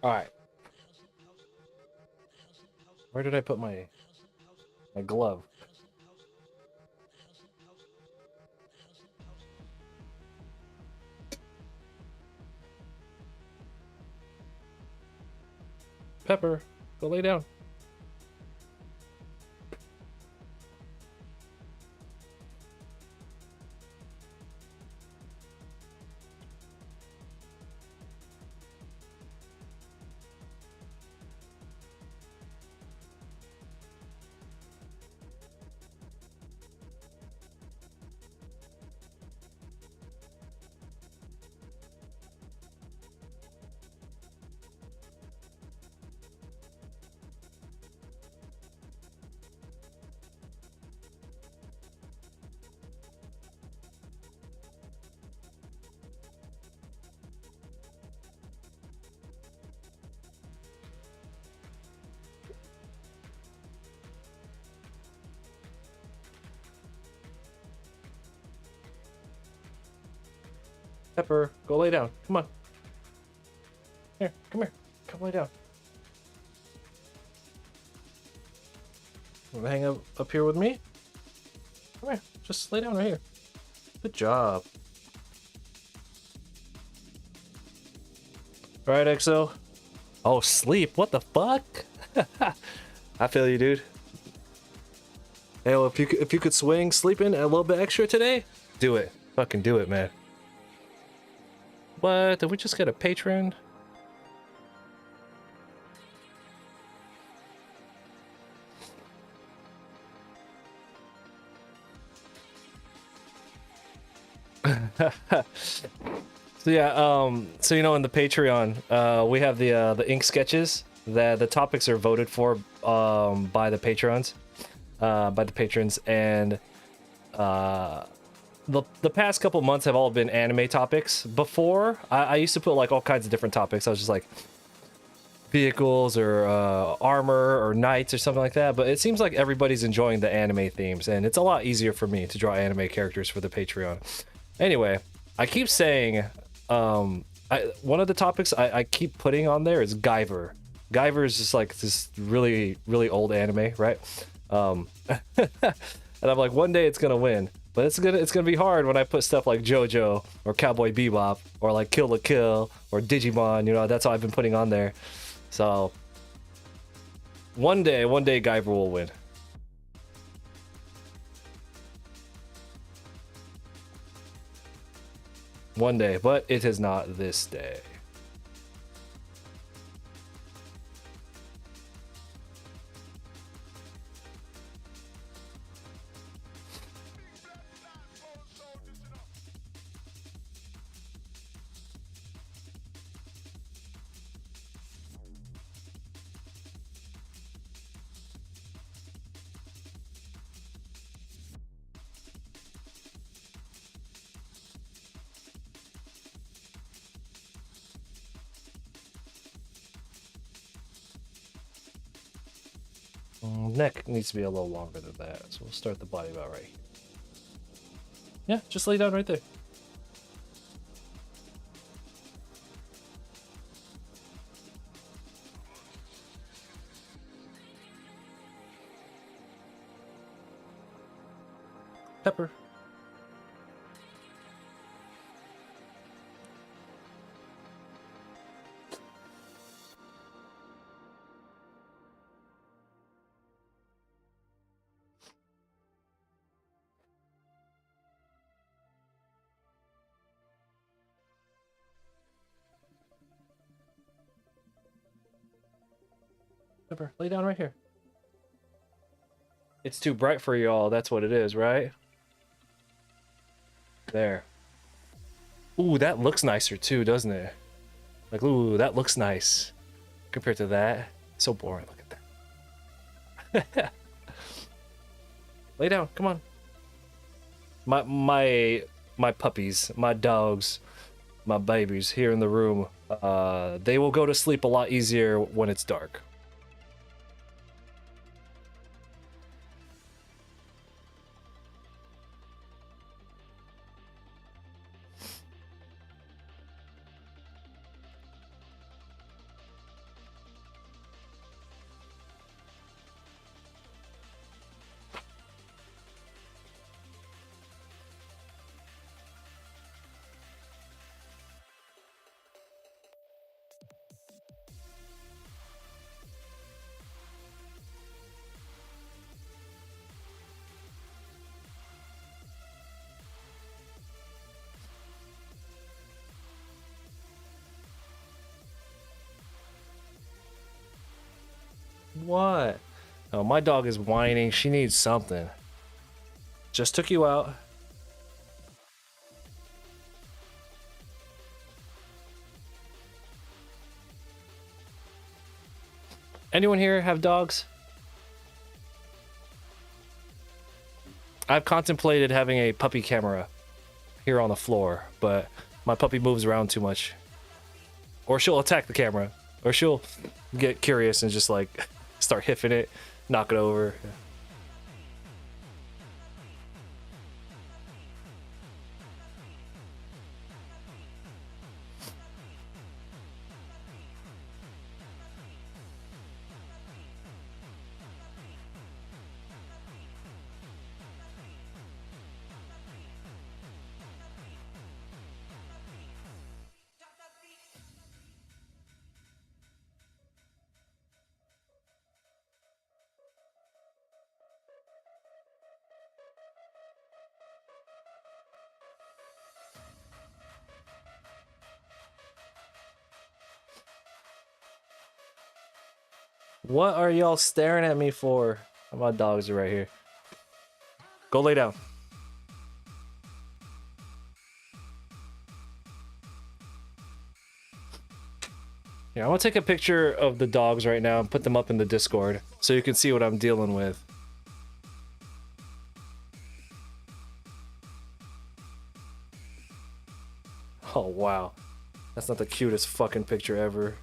All right. Where did I put my glove? Pepper, go lay down. Pepper, go lay down. Come on. Here, come here. Come lay down. Wanna hang up here with me? Come here. Just lay down right here. Good job. All right, EXO. Oh, sleep. What the fuck? I feel you, dude. Hey, well, if you could swing sleeping a little bit extra today, do it. Fucking do it, man. What? Did we just get a patron? So yeah, so you know, in the Patreon, we have the ink sketches. That the topics are voted for by the patrons, and the past couple months have all been anime topics. Before, I used to put like all kinds of different topics. I was just like vehicles or armor or knights or something like that. But it seems like everybody's enjoying the anime themes, and it's a lot easier for me to draw anime characters for the Patreon. Anyway, I keep saying one of the topics I keep putting on there is Guyver. Guyver is just like this really, really old anime, right? And I'm like, one day it's gonna win, but it's gonna be hard when I put stuff like JoJo or Cowboy Bebop or like Kill la Kill or Digimon. You know, that's all I've been putting on there. So one day Guyver will win. One day, but it is not this day. Neck needs to be a little longer than that, so we'll start the body about right. Yeah, just lay down right there. Pepper. Pepper, lay down right here. It's too bright for y'all, that's what it is, right? There. Ooh, that looks nicer too, doesn't it? Like, ooh, that looks nice. Compared to that. So boring, look at that. Lay down, come on. My puppies, my dogs, my babies here in the room, they will go to sleep a lot easier when it's dark. What? Oh, my dog is whining. She needs something. Just took you out. Anyone here have dogs? I've contemplated having a puppy camera here on the floor, but my puppy moves around too much. Or she'll attack the camera. Or she'll get curious and just like start hiffing it, knock it over. What are y'all staring at me for? My dogs are right here. Go lay down. Yeah, I'm gonna take a picture of the dogs right now and put them up in the Discord so you can see what I'm dealing with. Oh, wow. That's not the cutest fucking picture ever.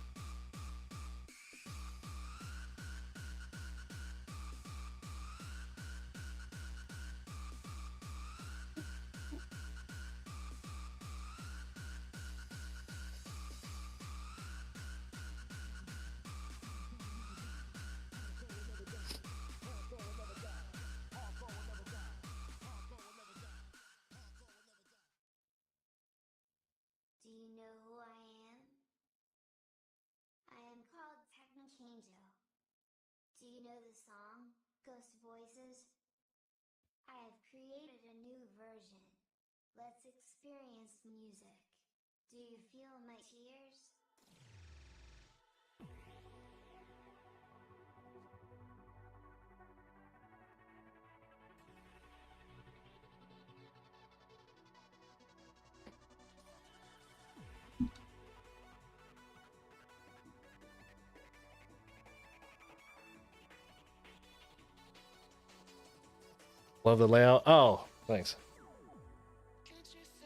Do you know who I am? I am called Technocanto. Do you know the song, Ghost Voices? I have created a new version. Let's experience music. Do you feel my tears? Love the layout. Oh, thanks.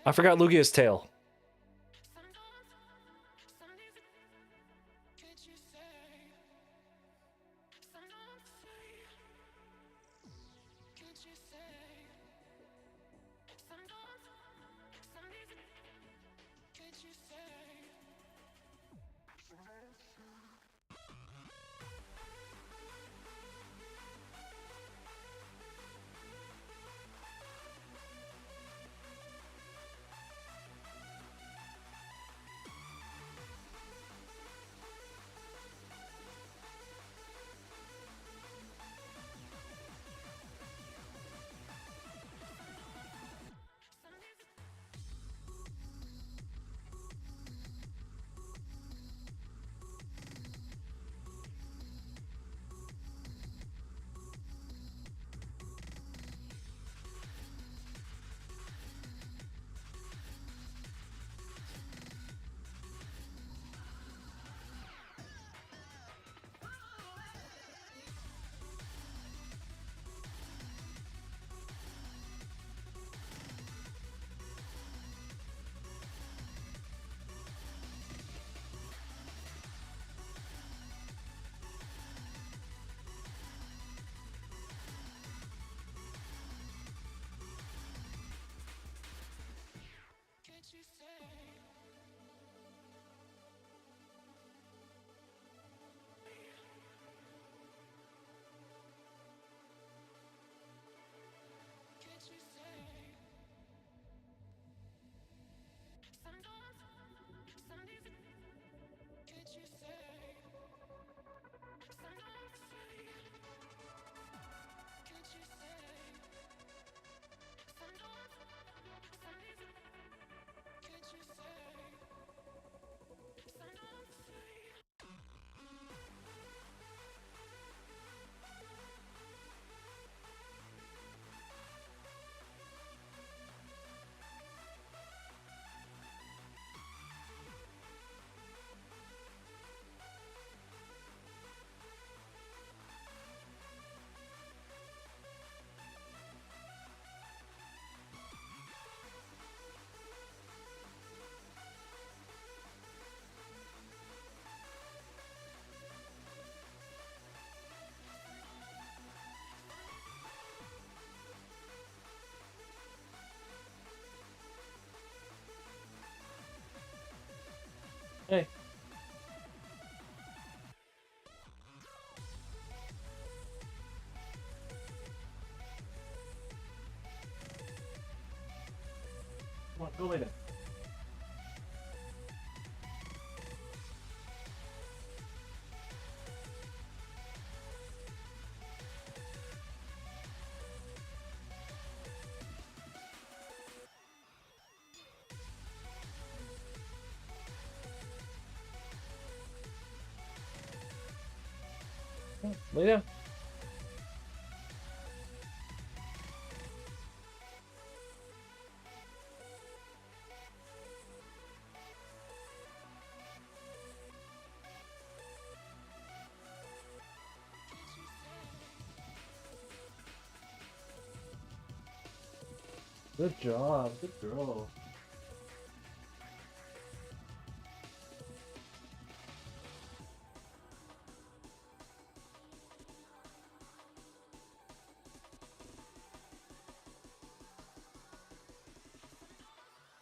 I forgot Lugia's tail. Hey. Come on, go lay down. Lay down. Good job. Good girl.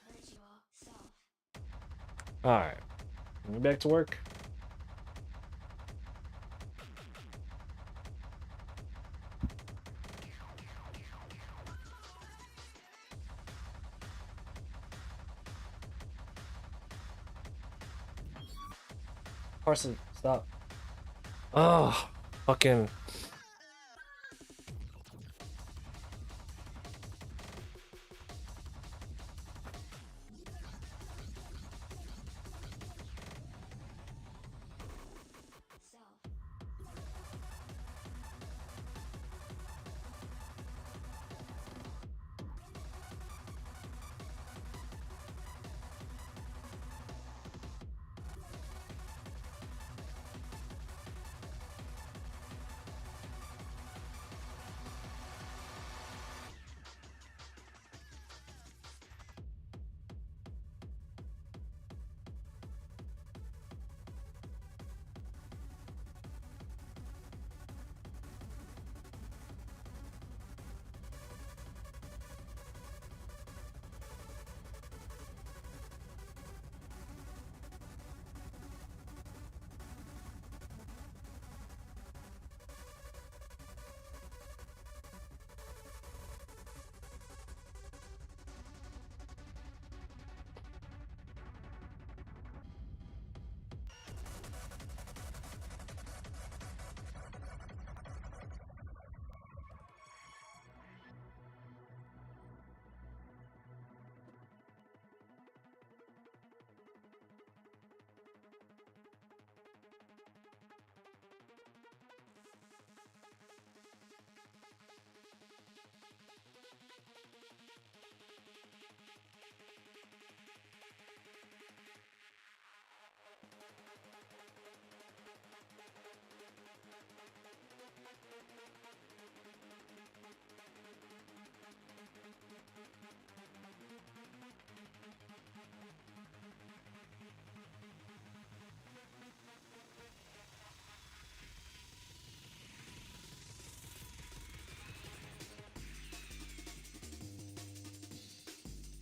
Virtual self. All right. Back to work. Carson, stop. Oh, fucking. Self.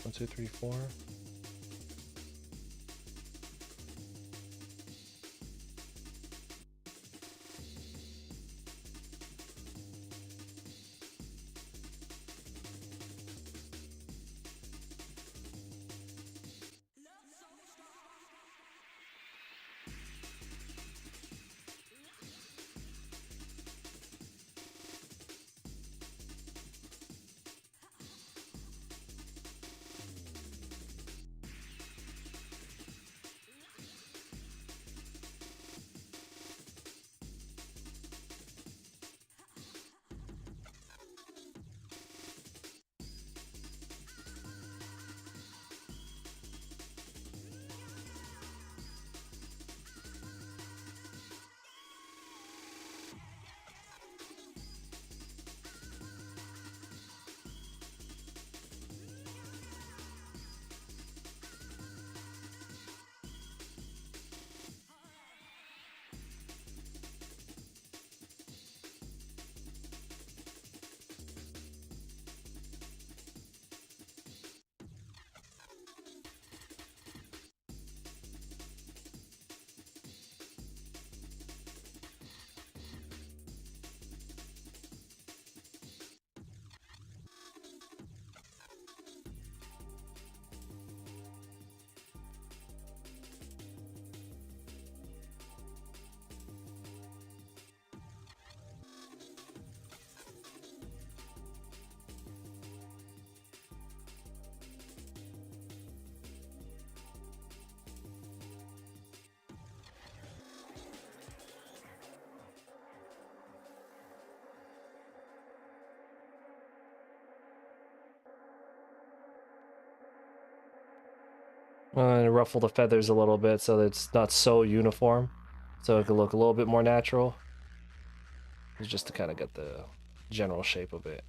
One, two, three, four. And ruffle the feathers a little bit so that it's not so uniform. So it can look a little bit more natural. It's just to kind of get the general shape of it.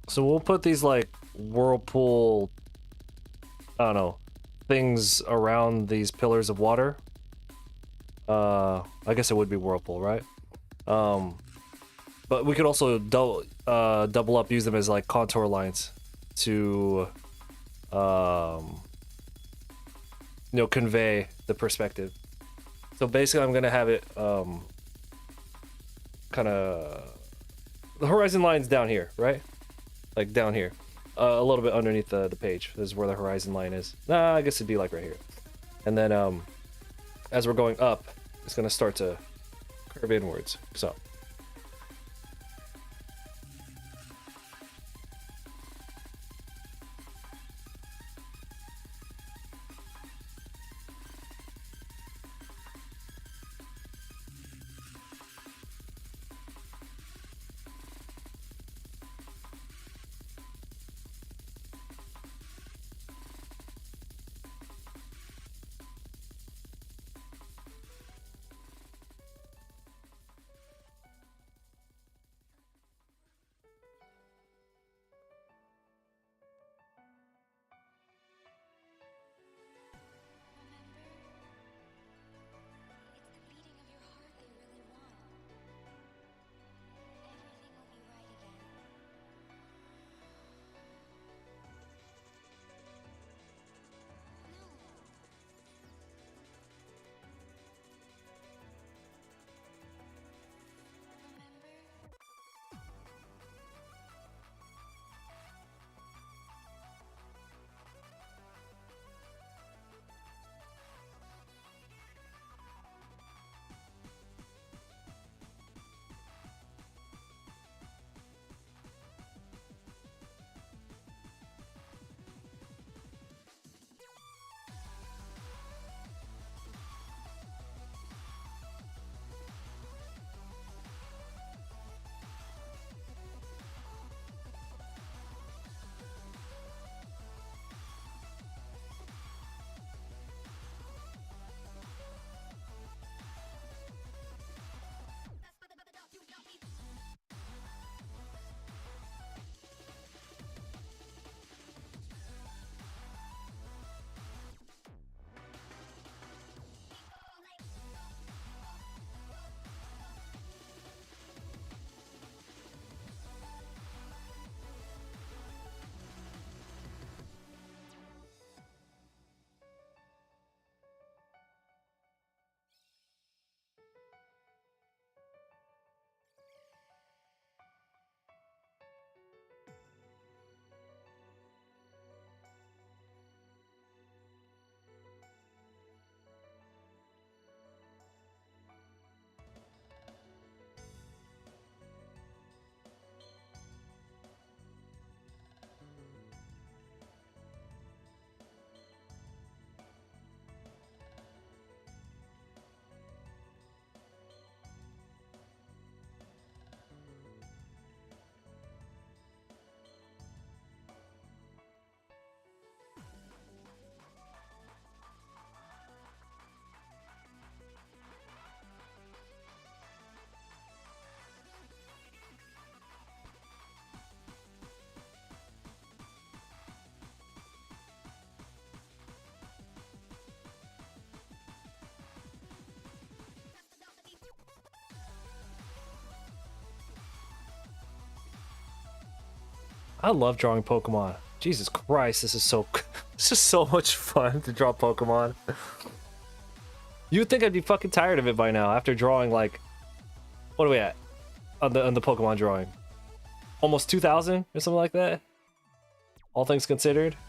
So we'll put these like whirlpool, I don't know, things around these pillars of water. I guess it would be whirlpool, right? But we could also double up, use them as like contour lines to, convey the perspective. So basically, I'm gonna have it kind of the horizon line's down here, right? Like down here, a little bit underneath the page. This is where the horizon line is. Nah, I guess it'd be like right here. And then as we're going up, it's gonna start to curve inwards. So. I love drawing Pokemon. Jesus Christ, this is so this is so much fun to draw Pokemon. You would think I'd be fucking tired of it by now after drawing like, what are we at on the Pokemon drawing? Almost 2,000 or something like that. All things considered. I've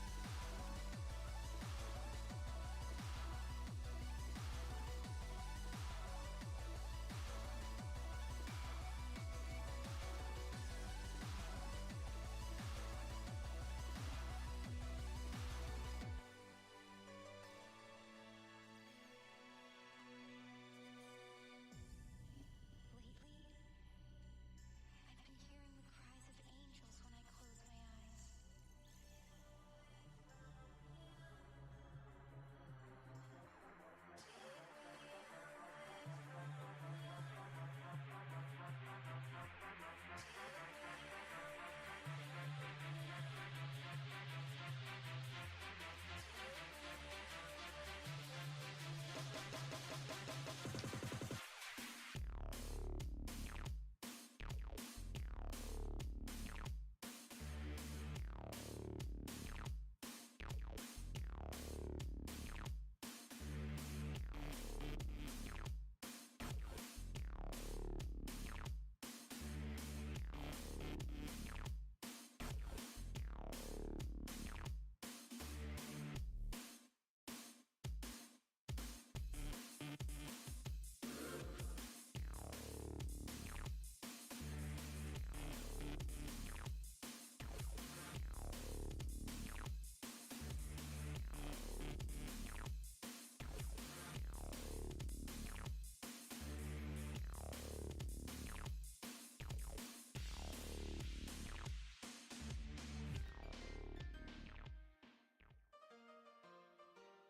been hearing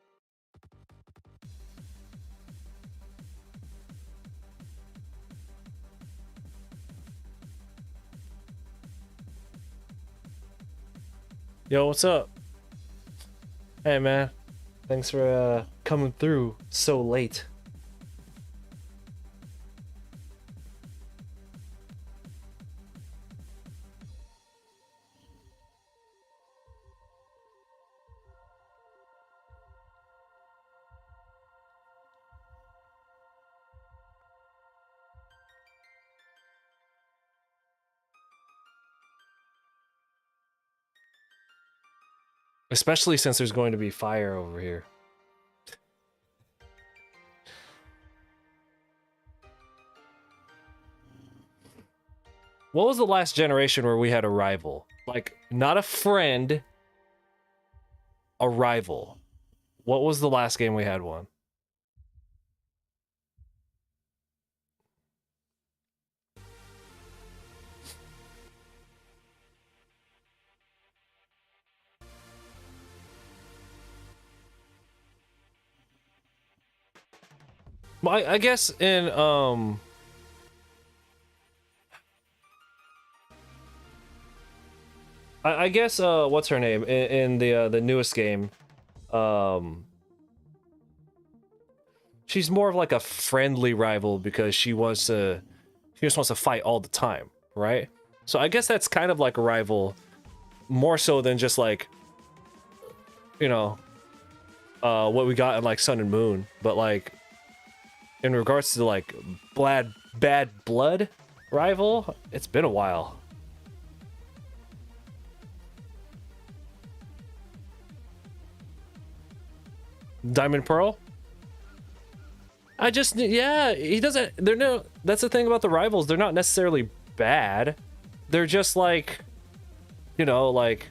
the cries of angels when I close my eyes. Yo, what's up? Hey, man. Thanks for coming through so late. Especially since there's going to be fire over here. What was the last generation where we had a rival? Like, not a friend, a rival. What was the last game we had one? Well, I guess in I guess what's her name in the newest game, she's more of like a friendly rival because she just wants to fight all the time, right? So I guess that's kind of like a rival, more so than just like, you know, what we got in like Sun and Moon, but like in regards to like bad blood rival, it's been a while. Diamond Pearl? Yeah, he doesn't, that's the thing about the rivals, they're not necessarily bad. They're just like, you know, like,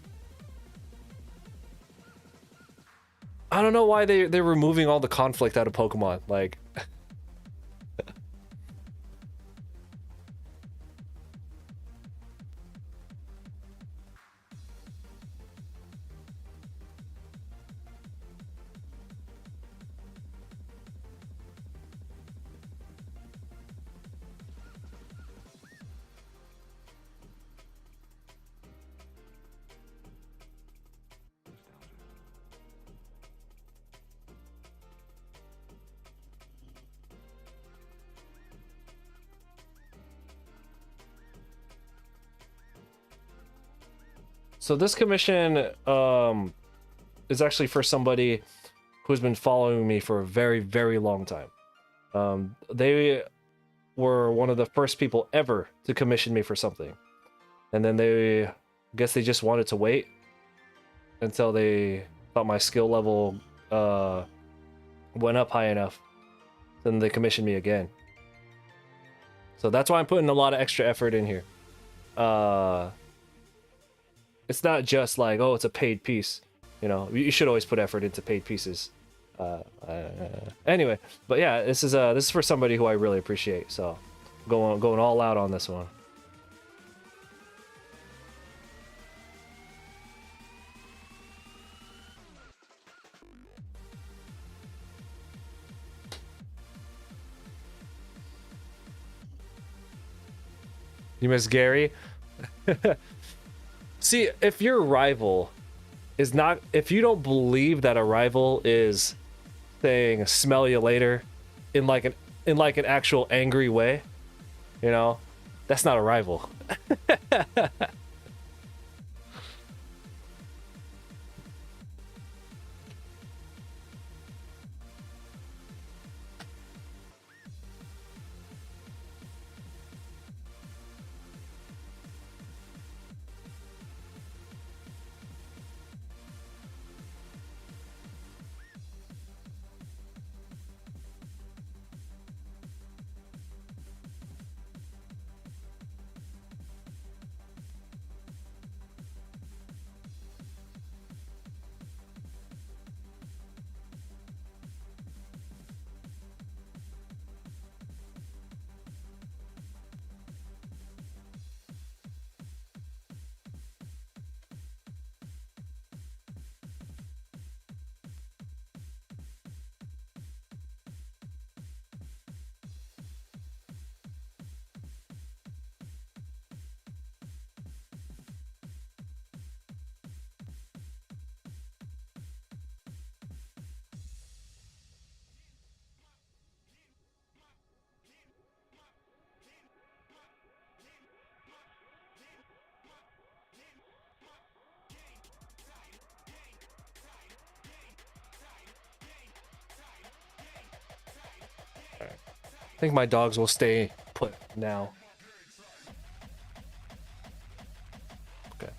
I don't know why they're removing all the conflict out of Pokemon, like. So this commission is actually for somebody who's been following me for a very, very long time. They were one of the first people ever to commission me for something. And then I guess they just wanted to wait until they thought my skill level went up high enough. Then they commissioned me again. So that's why I'm putting a lot of extra effort in here. It's not just like, oh, it's a paid piece. You know, you should always put effort into paid pieces. Anyway, but yeah, this is for somebody who I really appreciate. So going all out on this one. You miss Gary? See, if your rival is not, if you don't believe that a rival is saying "smell you later" in like an actual angry way, you know, that's not a rival. I think my dogs will stay put now. Okay.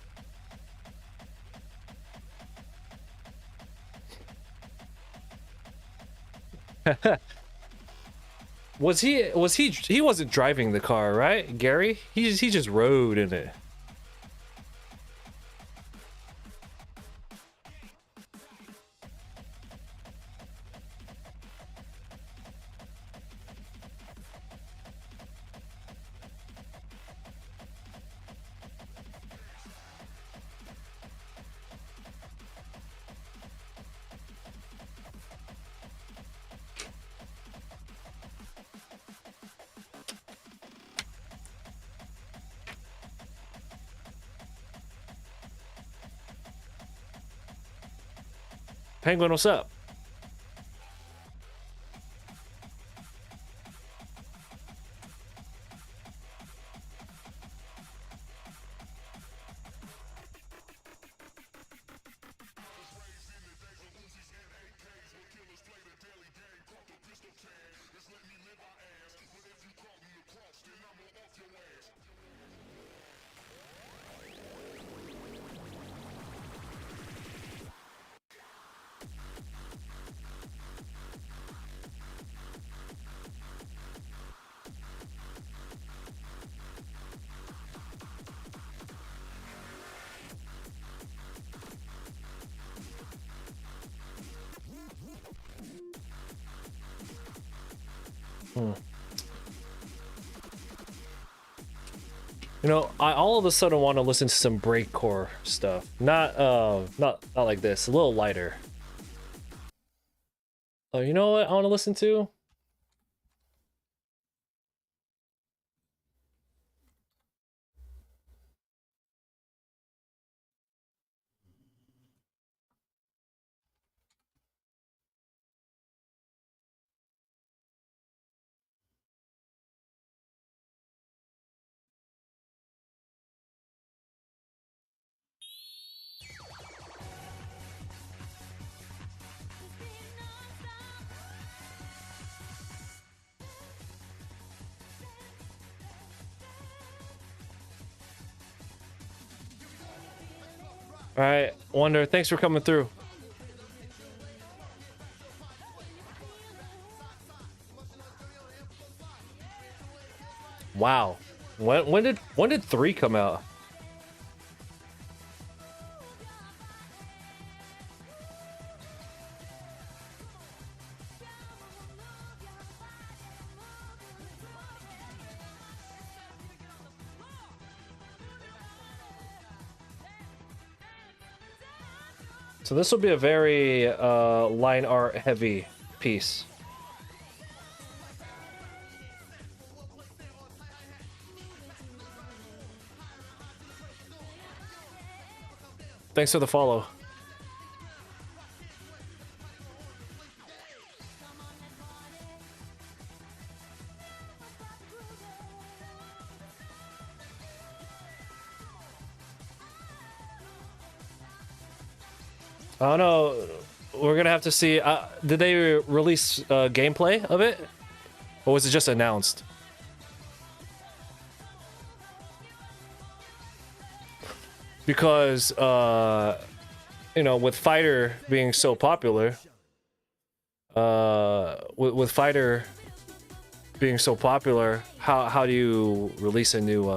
he wasn't driving the car, right? Gary? He just rode in it. Penguin, what's up? You know, I all of a sudden want to listen to some breakcore stuff. Not like this. A little lighter. Oh, you know what I want to listen to? All right, Wonder, thanks for coming through. Wow. When did 3 come out? So this will be a very line art heavy piece. Thanks for the follow. I don't know. We're gonna have to see. Did they release gameplay of it, or was it just announced? Because you know, with Fighter being so popular, with Fighter being so popular, how do you release a new?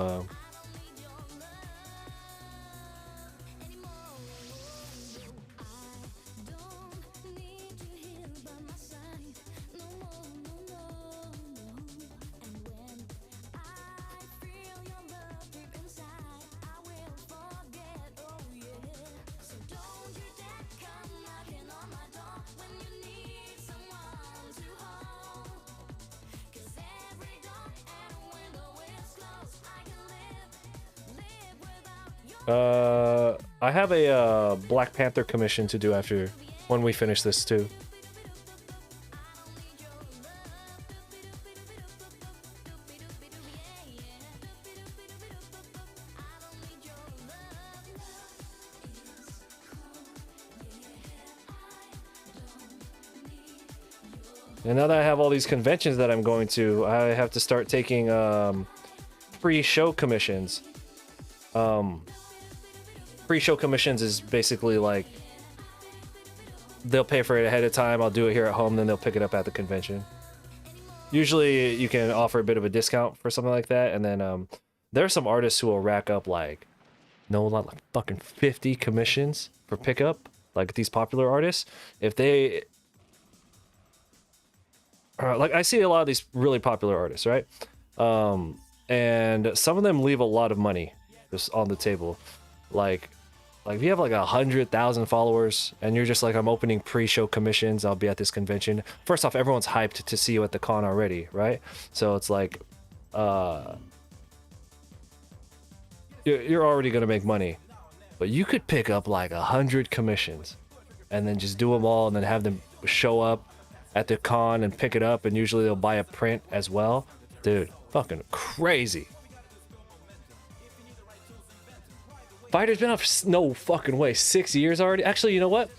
I have a Black Panther commission to do after when we finish this too. And now that I have all these conventions that I'm going to, I have to start taking pre-show commissions. Pre-show commissions is basically like they'll pay for it ahead of time. I'll do it here at home, then they'll pick it up at the convention. Usually you can offer a bit of a discount for something like that, and then there are some artists who will rack up like fucking 50 commissions for pickup, like these popular artists. If they like, I see a lot of these really popular artists, right? And some of them leave a lot of money just on the table. Like if you have like 100,000 followers and you're just like, I'm opening pre-show commissions, I'll be at this convention. First off, everyone's hyped to see you at the con already, right? So it's like, you're already gonna make money, but you could pick up like 100 commissions and then just do them all and then have them show up at the con and pick it up, and usually they'll buy a print as well. Dude, fucking crazy. Fighter's been out for no fucking way, 6 years already. Actually, you know what?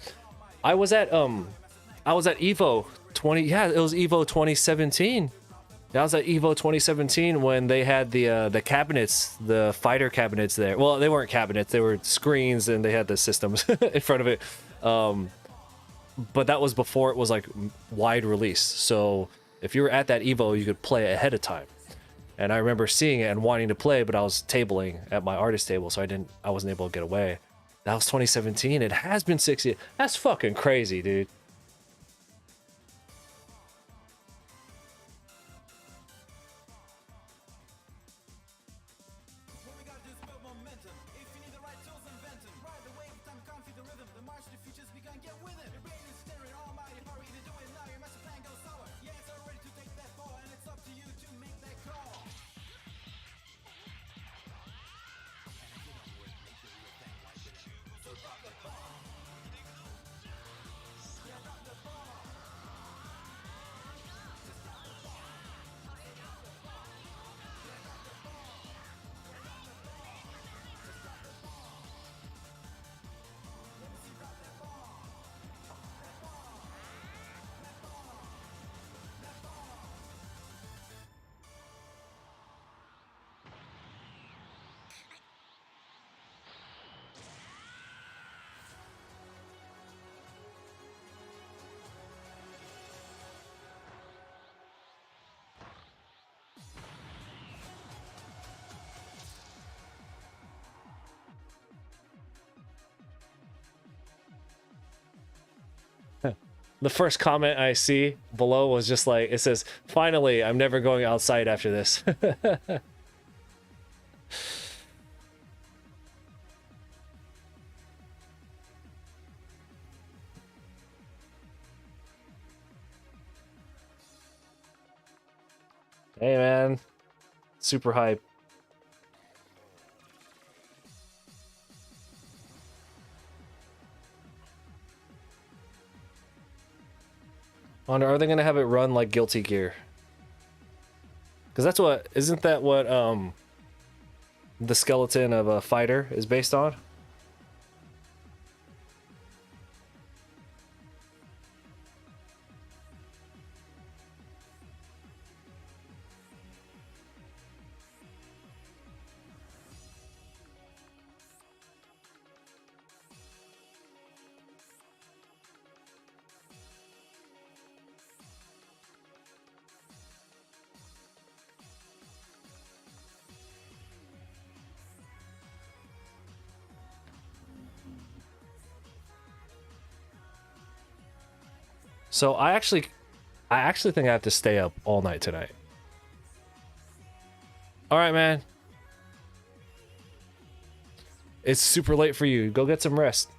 I was at Evo 20. Yeah, it was Evo 2017. I was at Evo 2017 when they had the cabinets, the Fighter cabinets there. Well, they weren't cabinets; they were screens, and they had the systems in front of it. But that was before it was like wide release. So if you were at that Evo, you could play ahead of time. And I remember seeing it and wanting to play, but I was tabling at my artist table, so I wasn't able to get away. That was 2017. It has been 6 years. That's fucking crazy, dude. The first comment I see below was just like, it says, "Finally, I'm never going outside after this." Hey man, super hype. Wonder, are they gonna have it run like Guilty Gear? Because that's what, isn't that what the skeleton of a fighter is based on? So I actually think I have to stay up all night tonight. All right, man. It's super late for you. Go get some rest.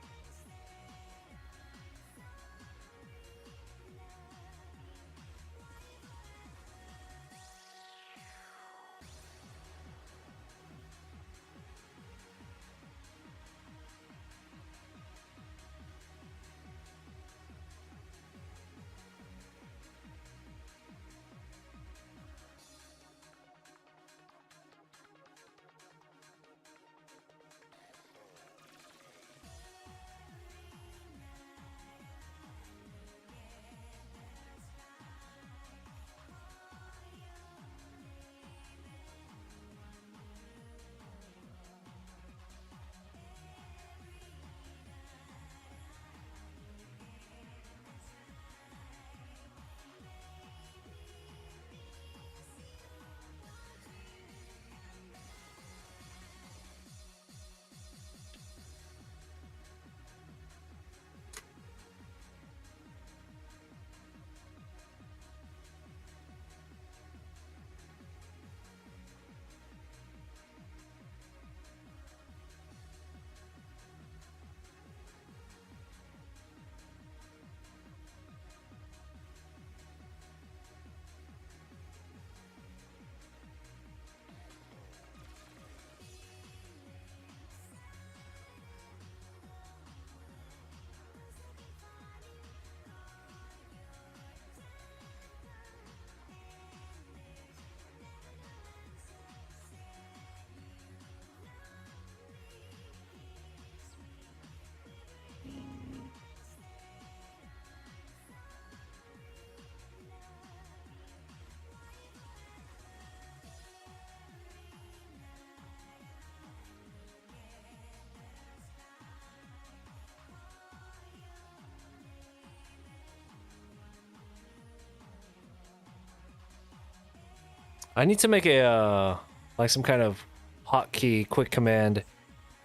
I need to make a like some kind of hotkey quick command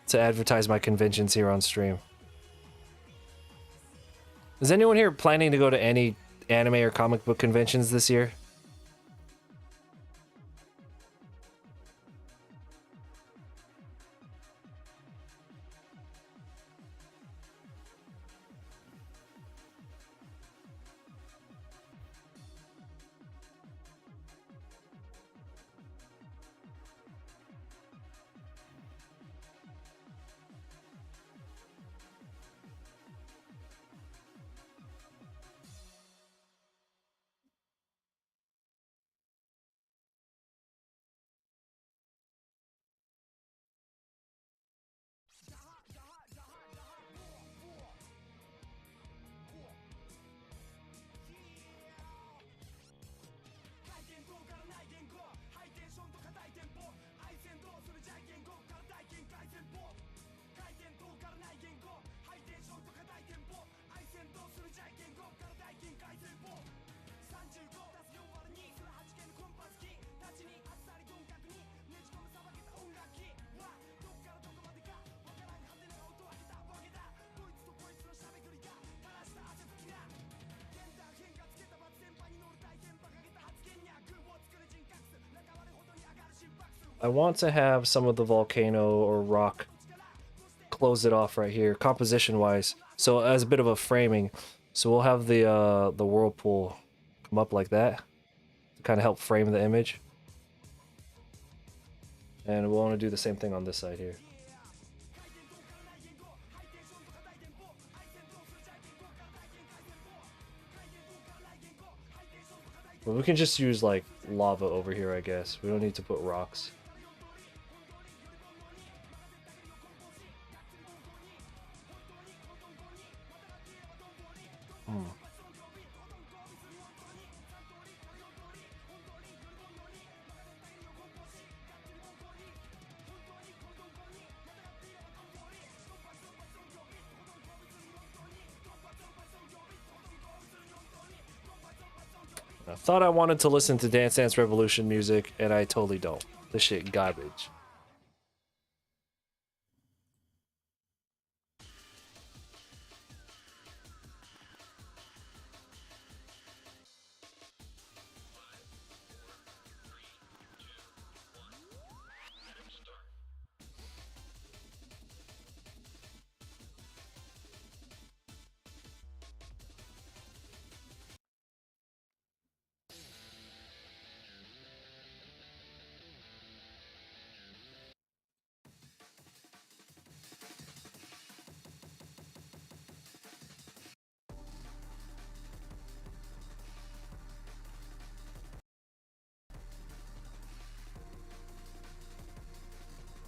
to advertise my conventions here on stream. Is anyone here planning to go to any anime or comic book conventions this year? I want to have some of the volcano or rock close it off right here, composition wise. So as a bit of a framing, so we'll have the whirlpool come up like that to kind of help frame the image. And we'll want to do the same thing on this side here. But we can just use like lava over here, I guess. We don't need to put rocks. I thought I wanted to listen to Dance Dance Revolution music, and I totally don't. This shit garbage.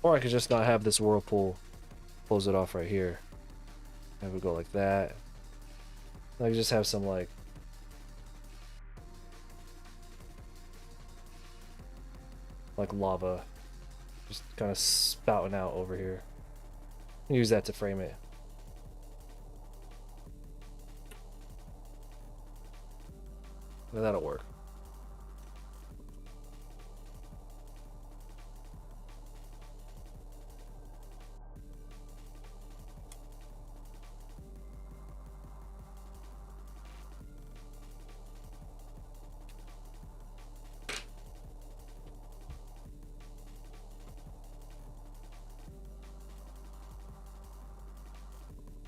Or I could just not have this whirlpool. Close it off right here. Have it go like that. I could just have some like lava just kind of spouting out over here. Use that to frame it. Well, that'll work.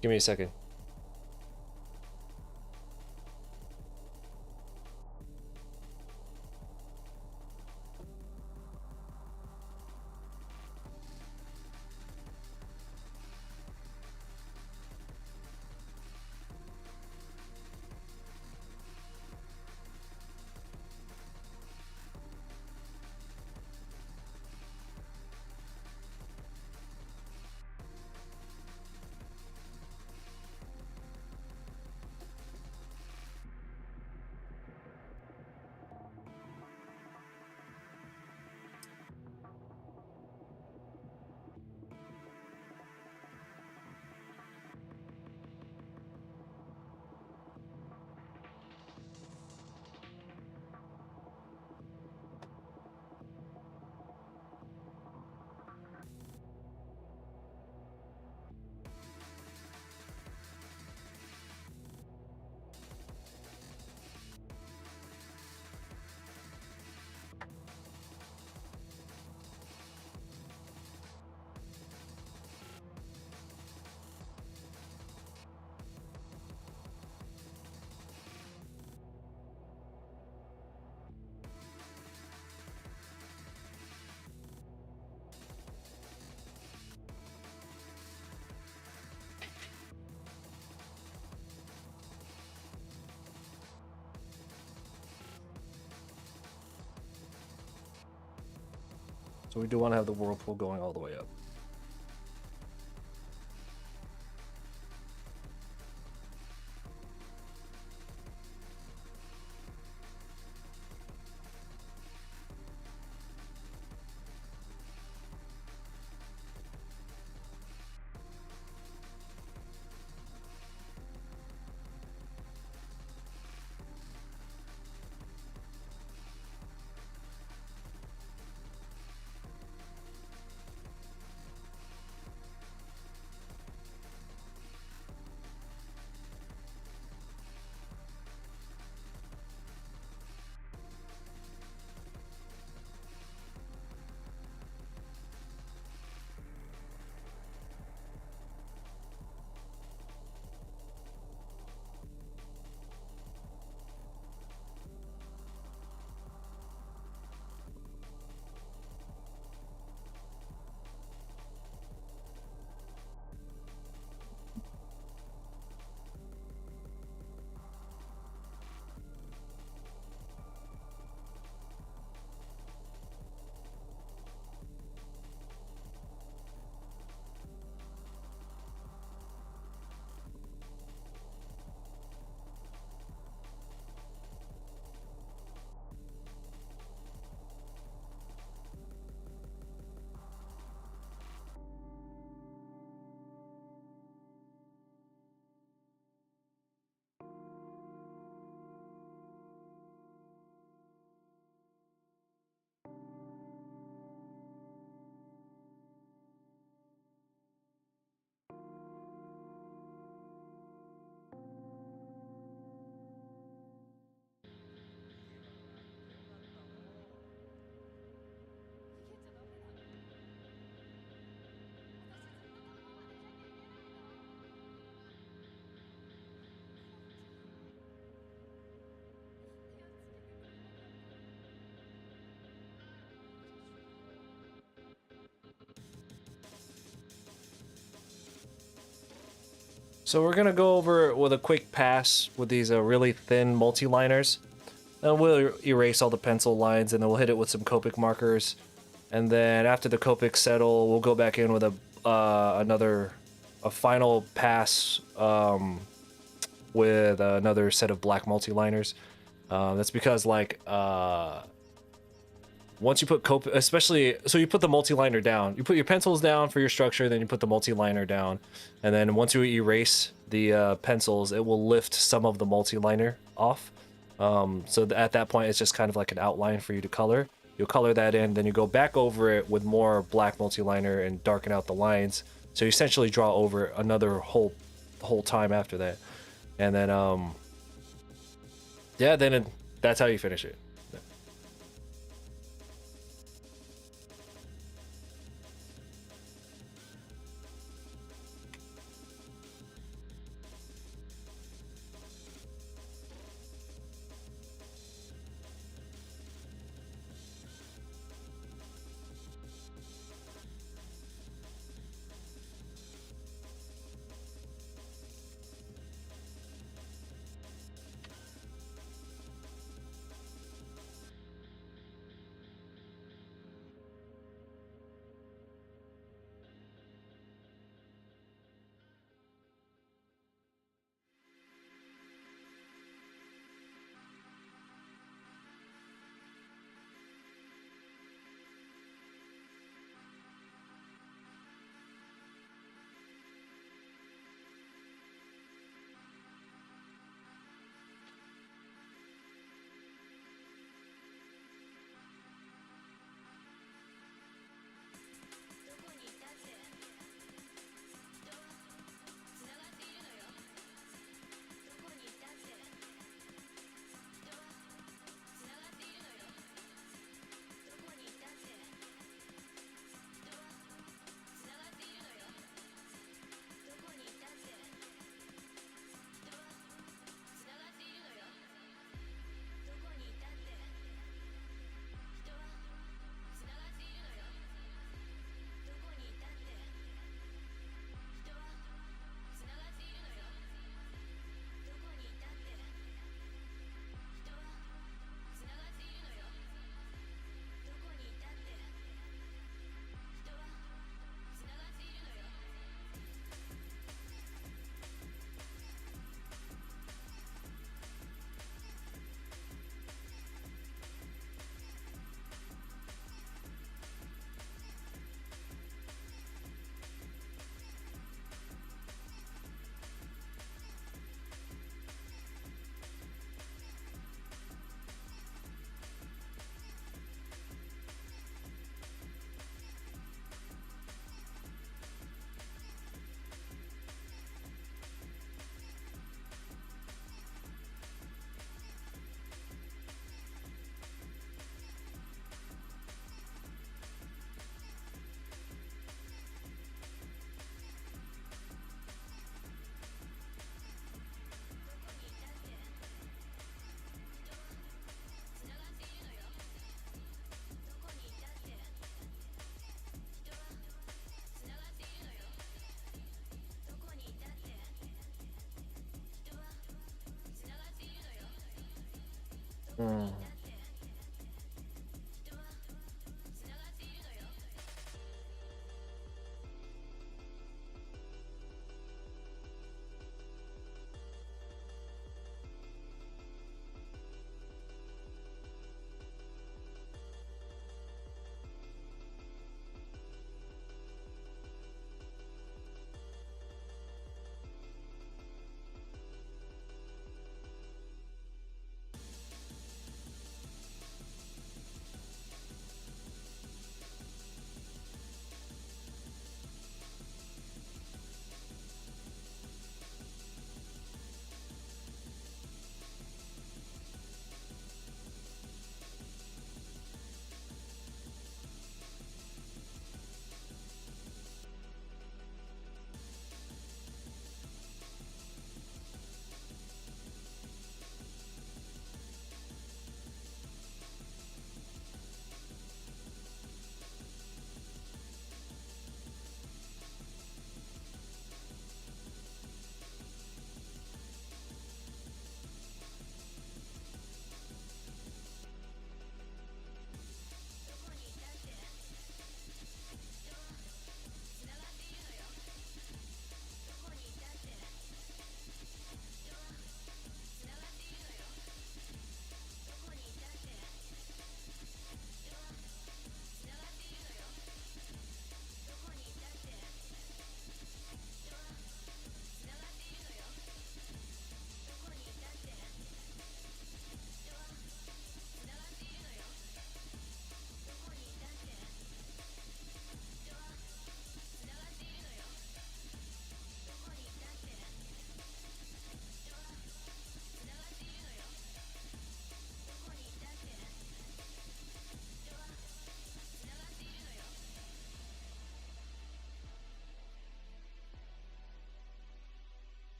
Give me a second. So we do want to have the whirlpool going all the way up. So we're gonna go over it with a quick pass with these really thin multi-liners. And we'll erase all the pencil lines, and then we'll hit it with some Copic markers. And then after the Copic settle, we'll go back in with a final pass with another set of black multi-liners. That's because like once you put Copic, especially, so you put the multi-liner down, you put your pencils down for your structure, then you put the multi-liner down, and then once you erase the pencils, it will lift some of the multi-liner off. So at that point, it's just kind of like an outline for you to color. You'll color that in, then you go back over it with more black multi-liner and darken out the lines. So you essentially draw over another whole time after that. And then, yeah, that's how you finish it. Mm.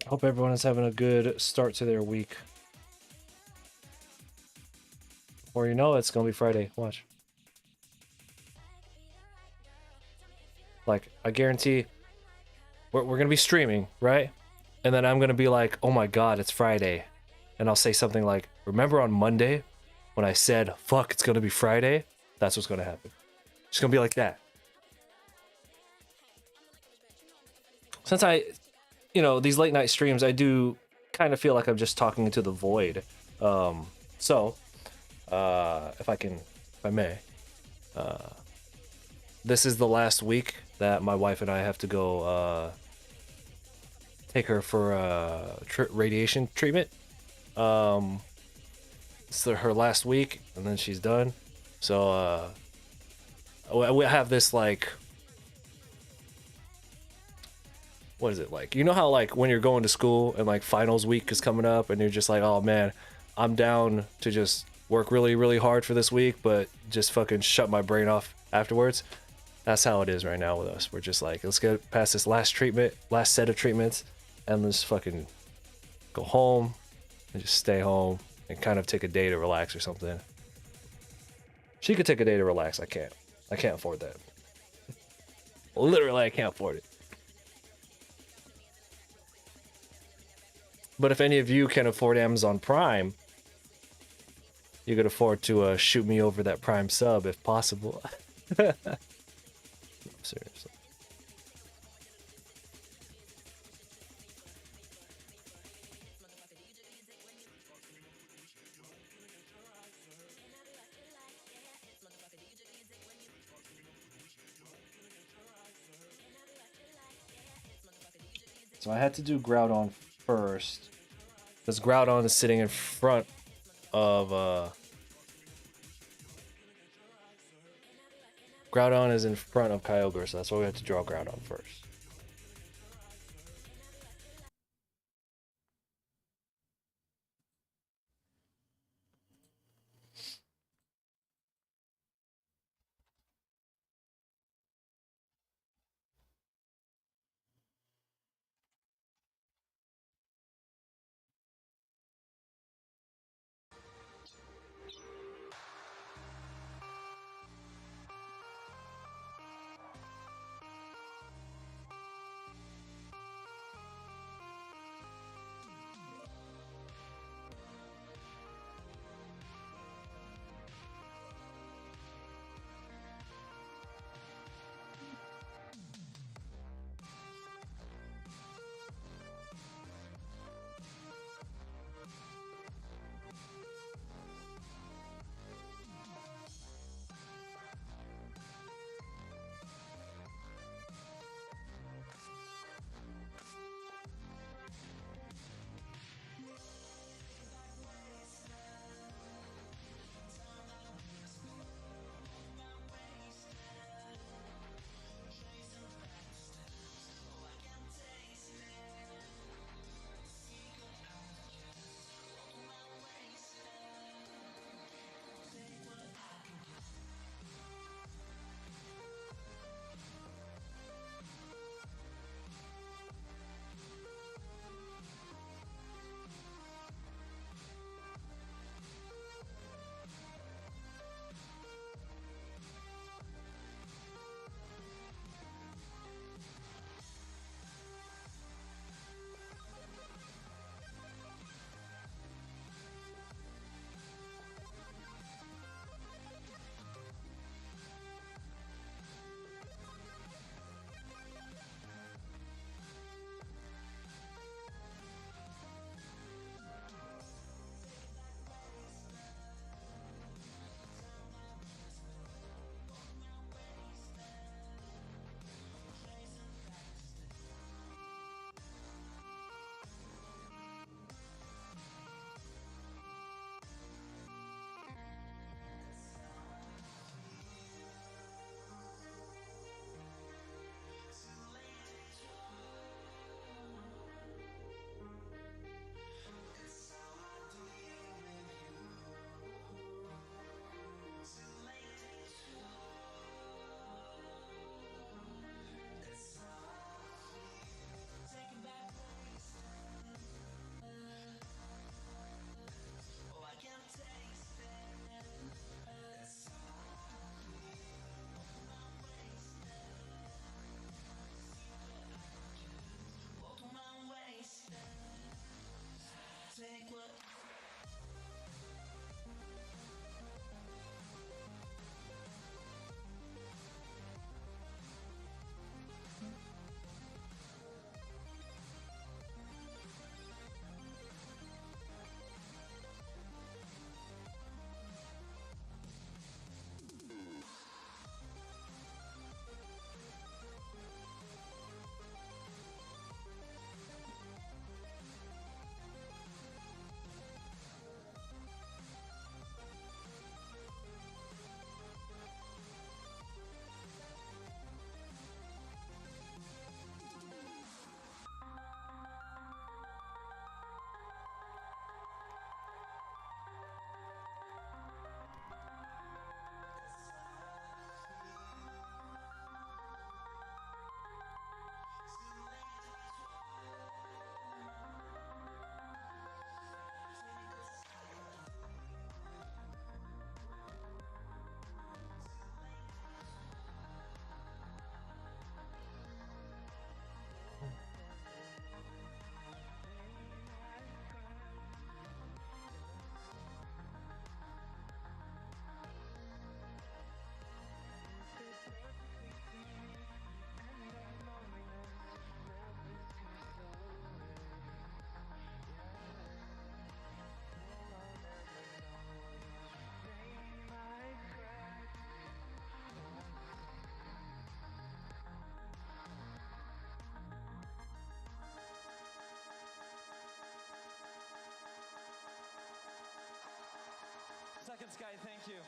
Hope everyone is having a good start to their week. Or you know it's gonna be Friday. Watch. Like, I guarantee we're gonna be streaming, right? And then I'm gonna be like, oh my god, it's Friday. And I'll say something like, remember on Monday when I said, fuck, it's gonna be Friday? That's what's gonna happen. It's gonna be like that. Since these late night streams, I do kind of feel like I'm just talking into the void. So, if I may, this is the last week that my wife and I have to go take her for radiation treatment. It's her last week, and then she's done. So, we have this like. What is it like? You know how like when you're going to school and like finals week is coming up and you're just like, oh man, I'm down to just work really, really hard for this week, but just fucking shut my brain off afterwards. That's how it is right now with us. We're just like, let's get past this last set of treatments, and let's fucking go home and just stay home and kind of take a day to relax or something. She could take a day to relax. I can't afford that. Literally, I can't afford it. But if any of you can afford Amazon Prime, you could afford to shoot me over that Prime sub if possible. Seriously. So I had to do Groudon first, because Groudon is sitting in front of Groudon is in front of Kyogre, so that's why we had to draw Groudon first. Second Sky, thank you.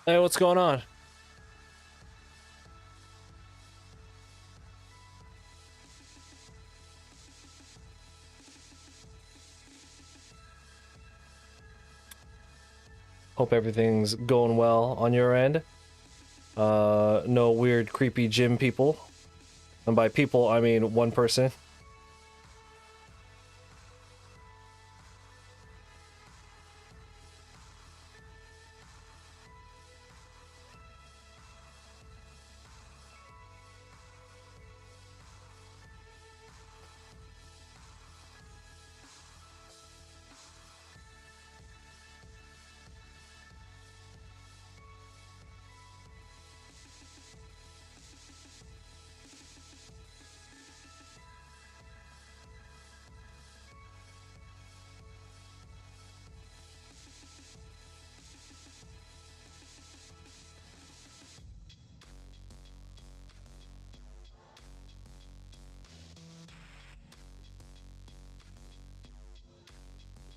Hey, what's going on? Hope everything's going well on your end. No weird, creepy gym people. And by people, I mean one person.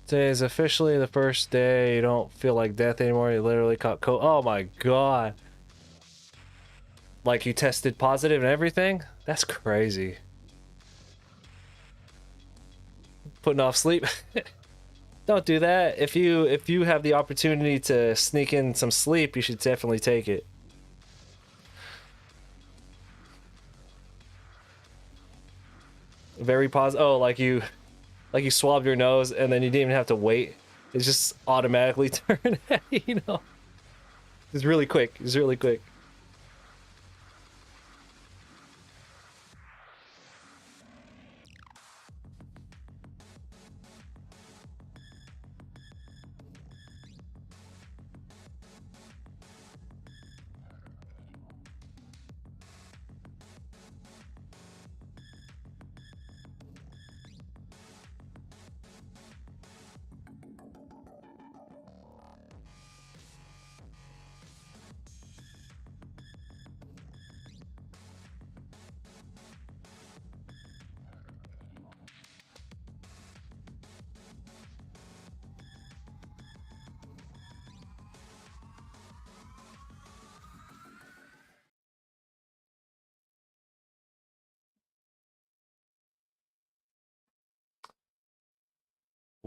Today is officially the first day you don't feel like death anymore. You literally caught oh my god. Like you tested positive and everything? That's crazy. Putting off sleep? Don't do that. If you have the opportunity to sneak in some sleep, you should definitely take it. Very positive. Oh, like you swabbed your nose and then you didn't even have to wait. It just automatically turned, you know. It's really quick. It's really quick.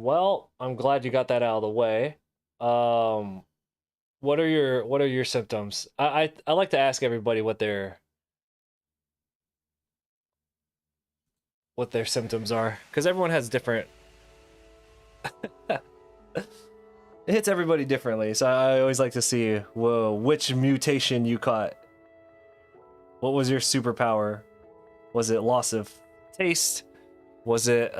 Well, I'm glad you got that out of the way. Um, what are your symptoms? I like to ask everybody what their symptoms are because everyone has different. It hits everybody differently, so I always like to see, whoa, which mutation you caught. What was your superpower? Was it loss of taste? Was it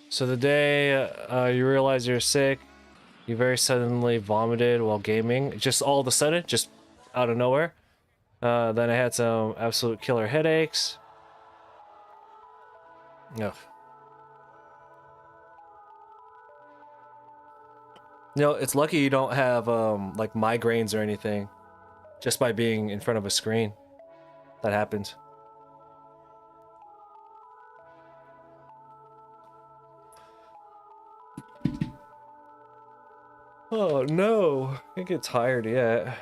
so the day you realize you're sick, you very suddenly vomited while gaming, just all of a sudden, just out of nowhere. Then I had some absolute killer headaches. Ugh. You know, it's lucky you don't have like migraines or anything just by being in front of a screen. That happens. Oh no, I get tired yet.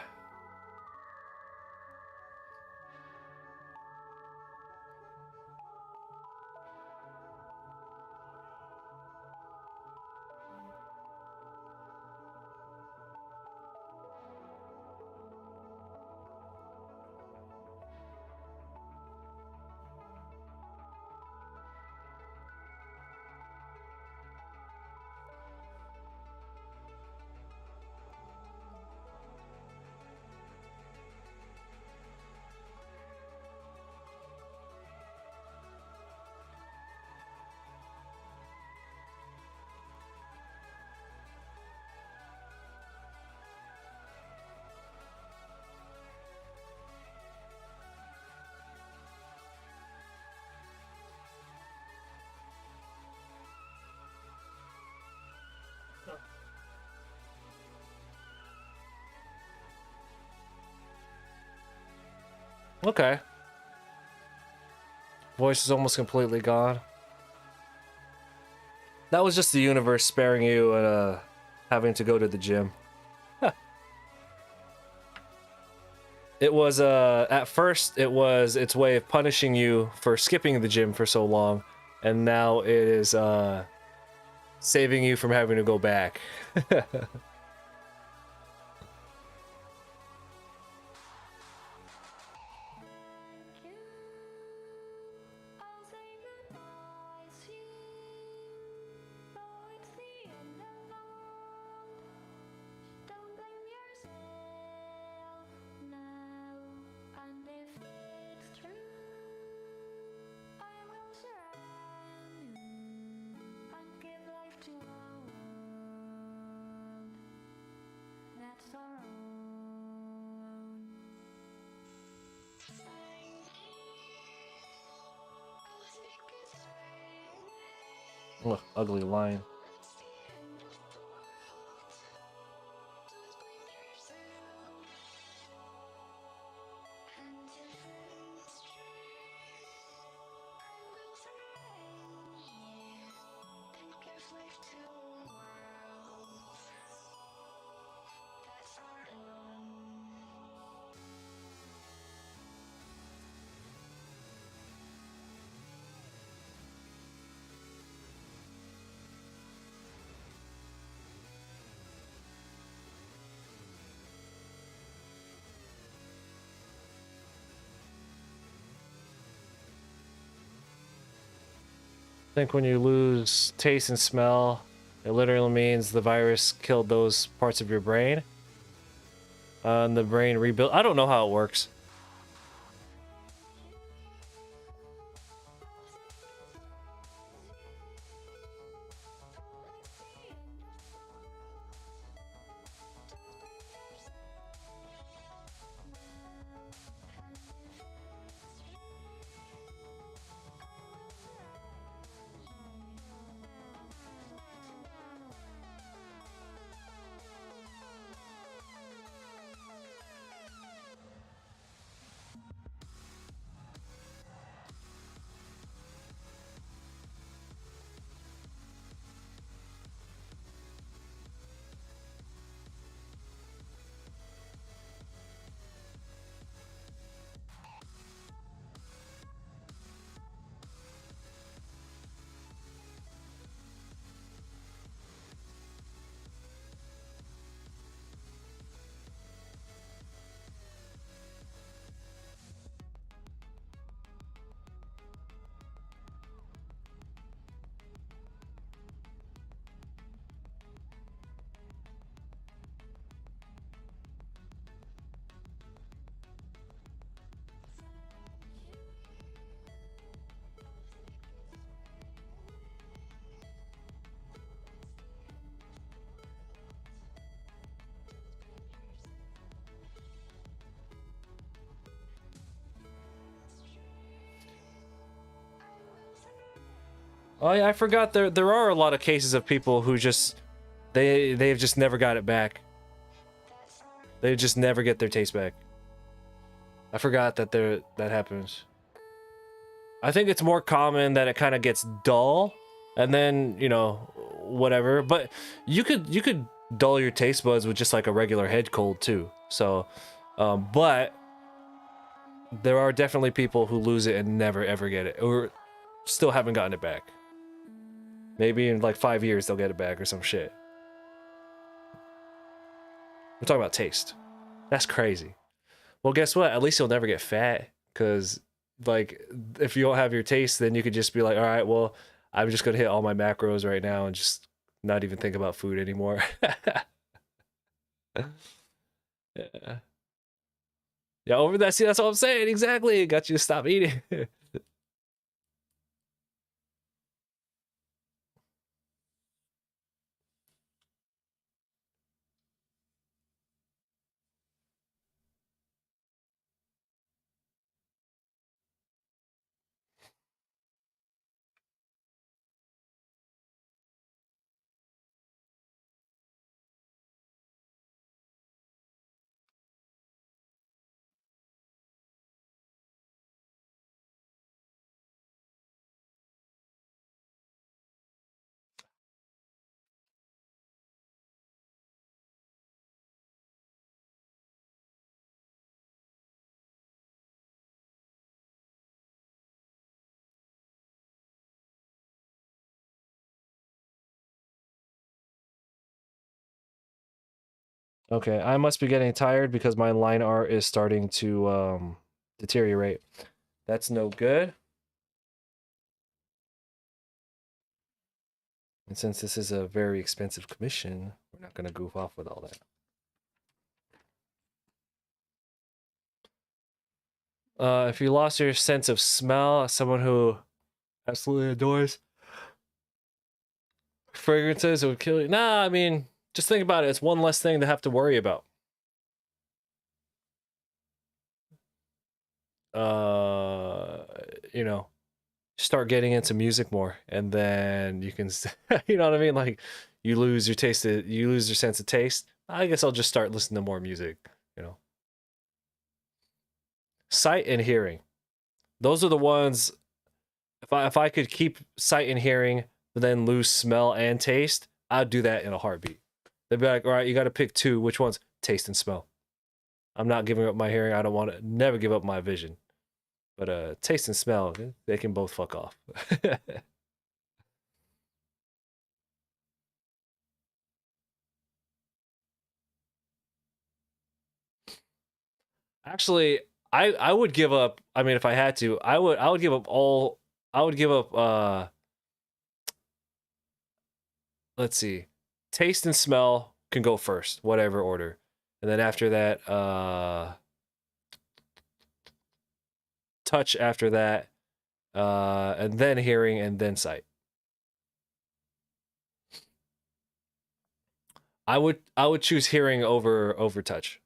Okay. Voice is almost completely gone. That was just the universe sparing you having to go to the gym. It was at first it was its way of punishing you for skipping the gym for so long, and now it is saving you from having to go back. I'll say goodbye to you. Though it's the end of love, don't blame yourself now. And if it's true, I will surround you and give life to a world that's our own. Ugh, ugly line. I think when you lose taste and smell, it literally means the virus killed those parts of your brain. And the brain rebuilt. I don't know how it works. Oh yeah, I forgot there are a lot of cases of people who just they've just never got it back. They just never get their taste back. I forgot that that happens. I think it's more common that it kind of gets dull, and then you know whatever. But you could dull your taste buds with just like a regular head cold too. So, but there are definitely people who lose it and never ever get it, or still haven't gotten it back. Maybe in like 5 years they'll get it back or some shit. We're talking about taste. That's crazy. Well, guess what? At least you'll never get fat, because like if you don't have your taste, then you could just be like, all right, well, I'm just gonna hit all my macros right now and just not even think about food anymore. Yeah. Yeah, over that. See, that's what I'm saying. Exactly. It got you to stop eating. Okay, I must be getting tired because my line art is starting to deteriorate. That's no good. And since this is a very expensive commission, we're not gonna goof off with all that. If you lost your sense of smell, as someone who absolutely adores fragrances, it would kill you. Nah, I mean, just think about it. It's one less thing to have to worry about. You know, start getting into music more, and then you can, you know what I mean? Like, you lose your taste, you lose your sense of taste. I guess I'll just start listening to more music. You know, sight and hearing. Those are the ones. If I could keep sight and hearing, but then lose smell and taste, I'd do that in a heartbeat. They'd be like, all right, you got to pick two. Which ones? Taste and smell. I'm not giving up my hearing. I don't want to never give up my vision. But taste and smell, they can both fuck off. Actually, I would give up. I mean, if I had to, I would give up all. I would give up. Let's see, taste and smell can go first, whatever order, and then after that, touch after that, and then hearing, and then sight. I would choose hearing over touch.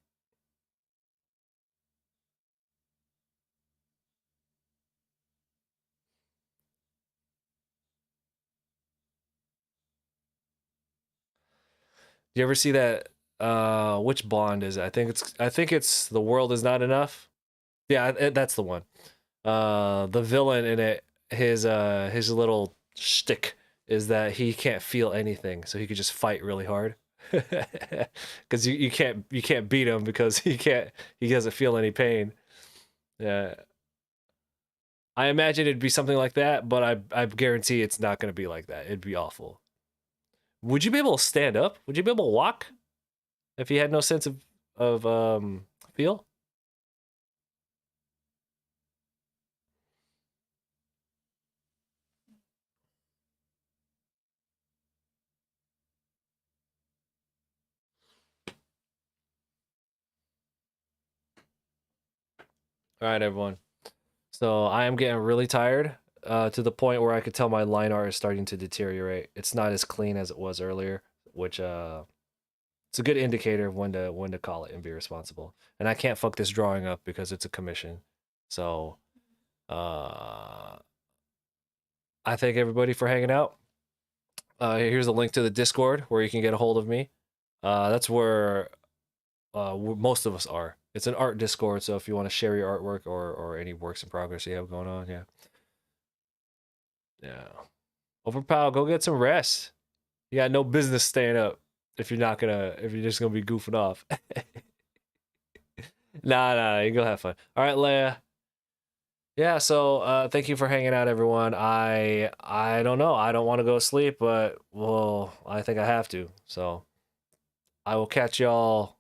Do you ever see that? Which Bond is it? I think it's The World Is Not Enough. Yeah, that's the one. The villain in it, his little shtick is that he can't feel anything, so he could just fight really hard. Because you can't beat him because he doesn't feel any pain. Yeah, I imagine it'd be something like that, but I guarantee it's not gonna be like that. It'd be awful. Would you be able to stand up? Would you be able to walk if you had no sense of feel? All right, everyone. So I am getting really tired, to the point where I could tell my line art is starting to deteriorate. It's not as clean as it was earlier, which it's a good indicator of when to call it and be responsible. And I can't fuck this drawing up because it's a commission. So uh I thank everybody for hanging out. Here's a link to the Discord where you can get a hold of me. That's where most of us are. It's an art Discord, so if you want to share your artwork or any works in progress you have going on, yeah. Yeah. Overpower, go get some rest. You got no business staying up if you're just gonna be goofing off. Nah, you go have fun. All right, Leia. Yeah, so thank you for hanging out, everyone. I don't know. I don't want to go to sleep, but well, I think I have to. So I will catch y'all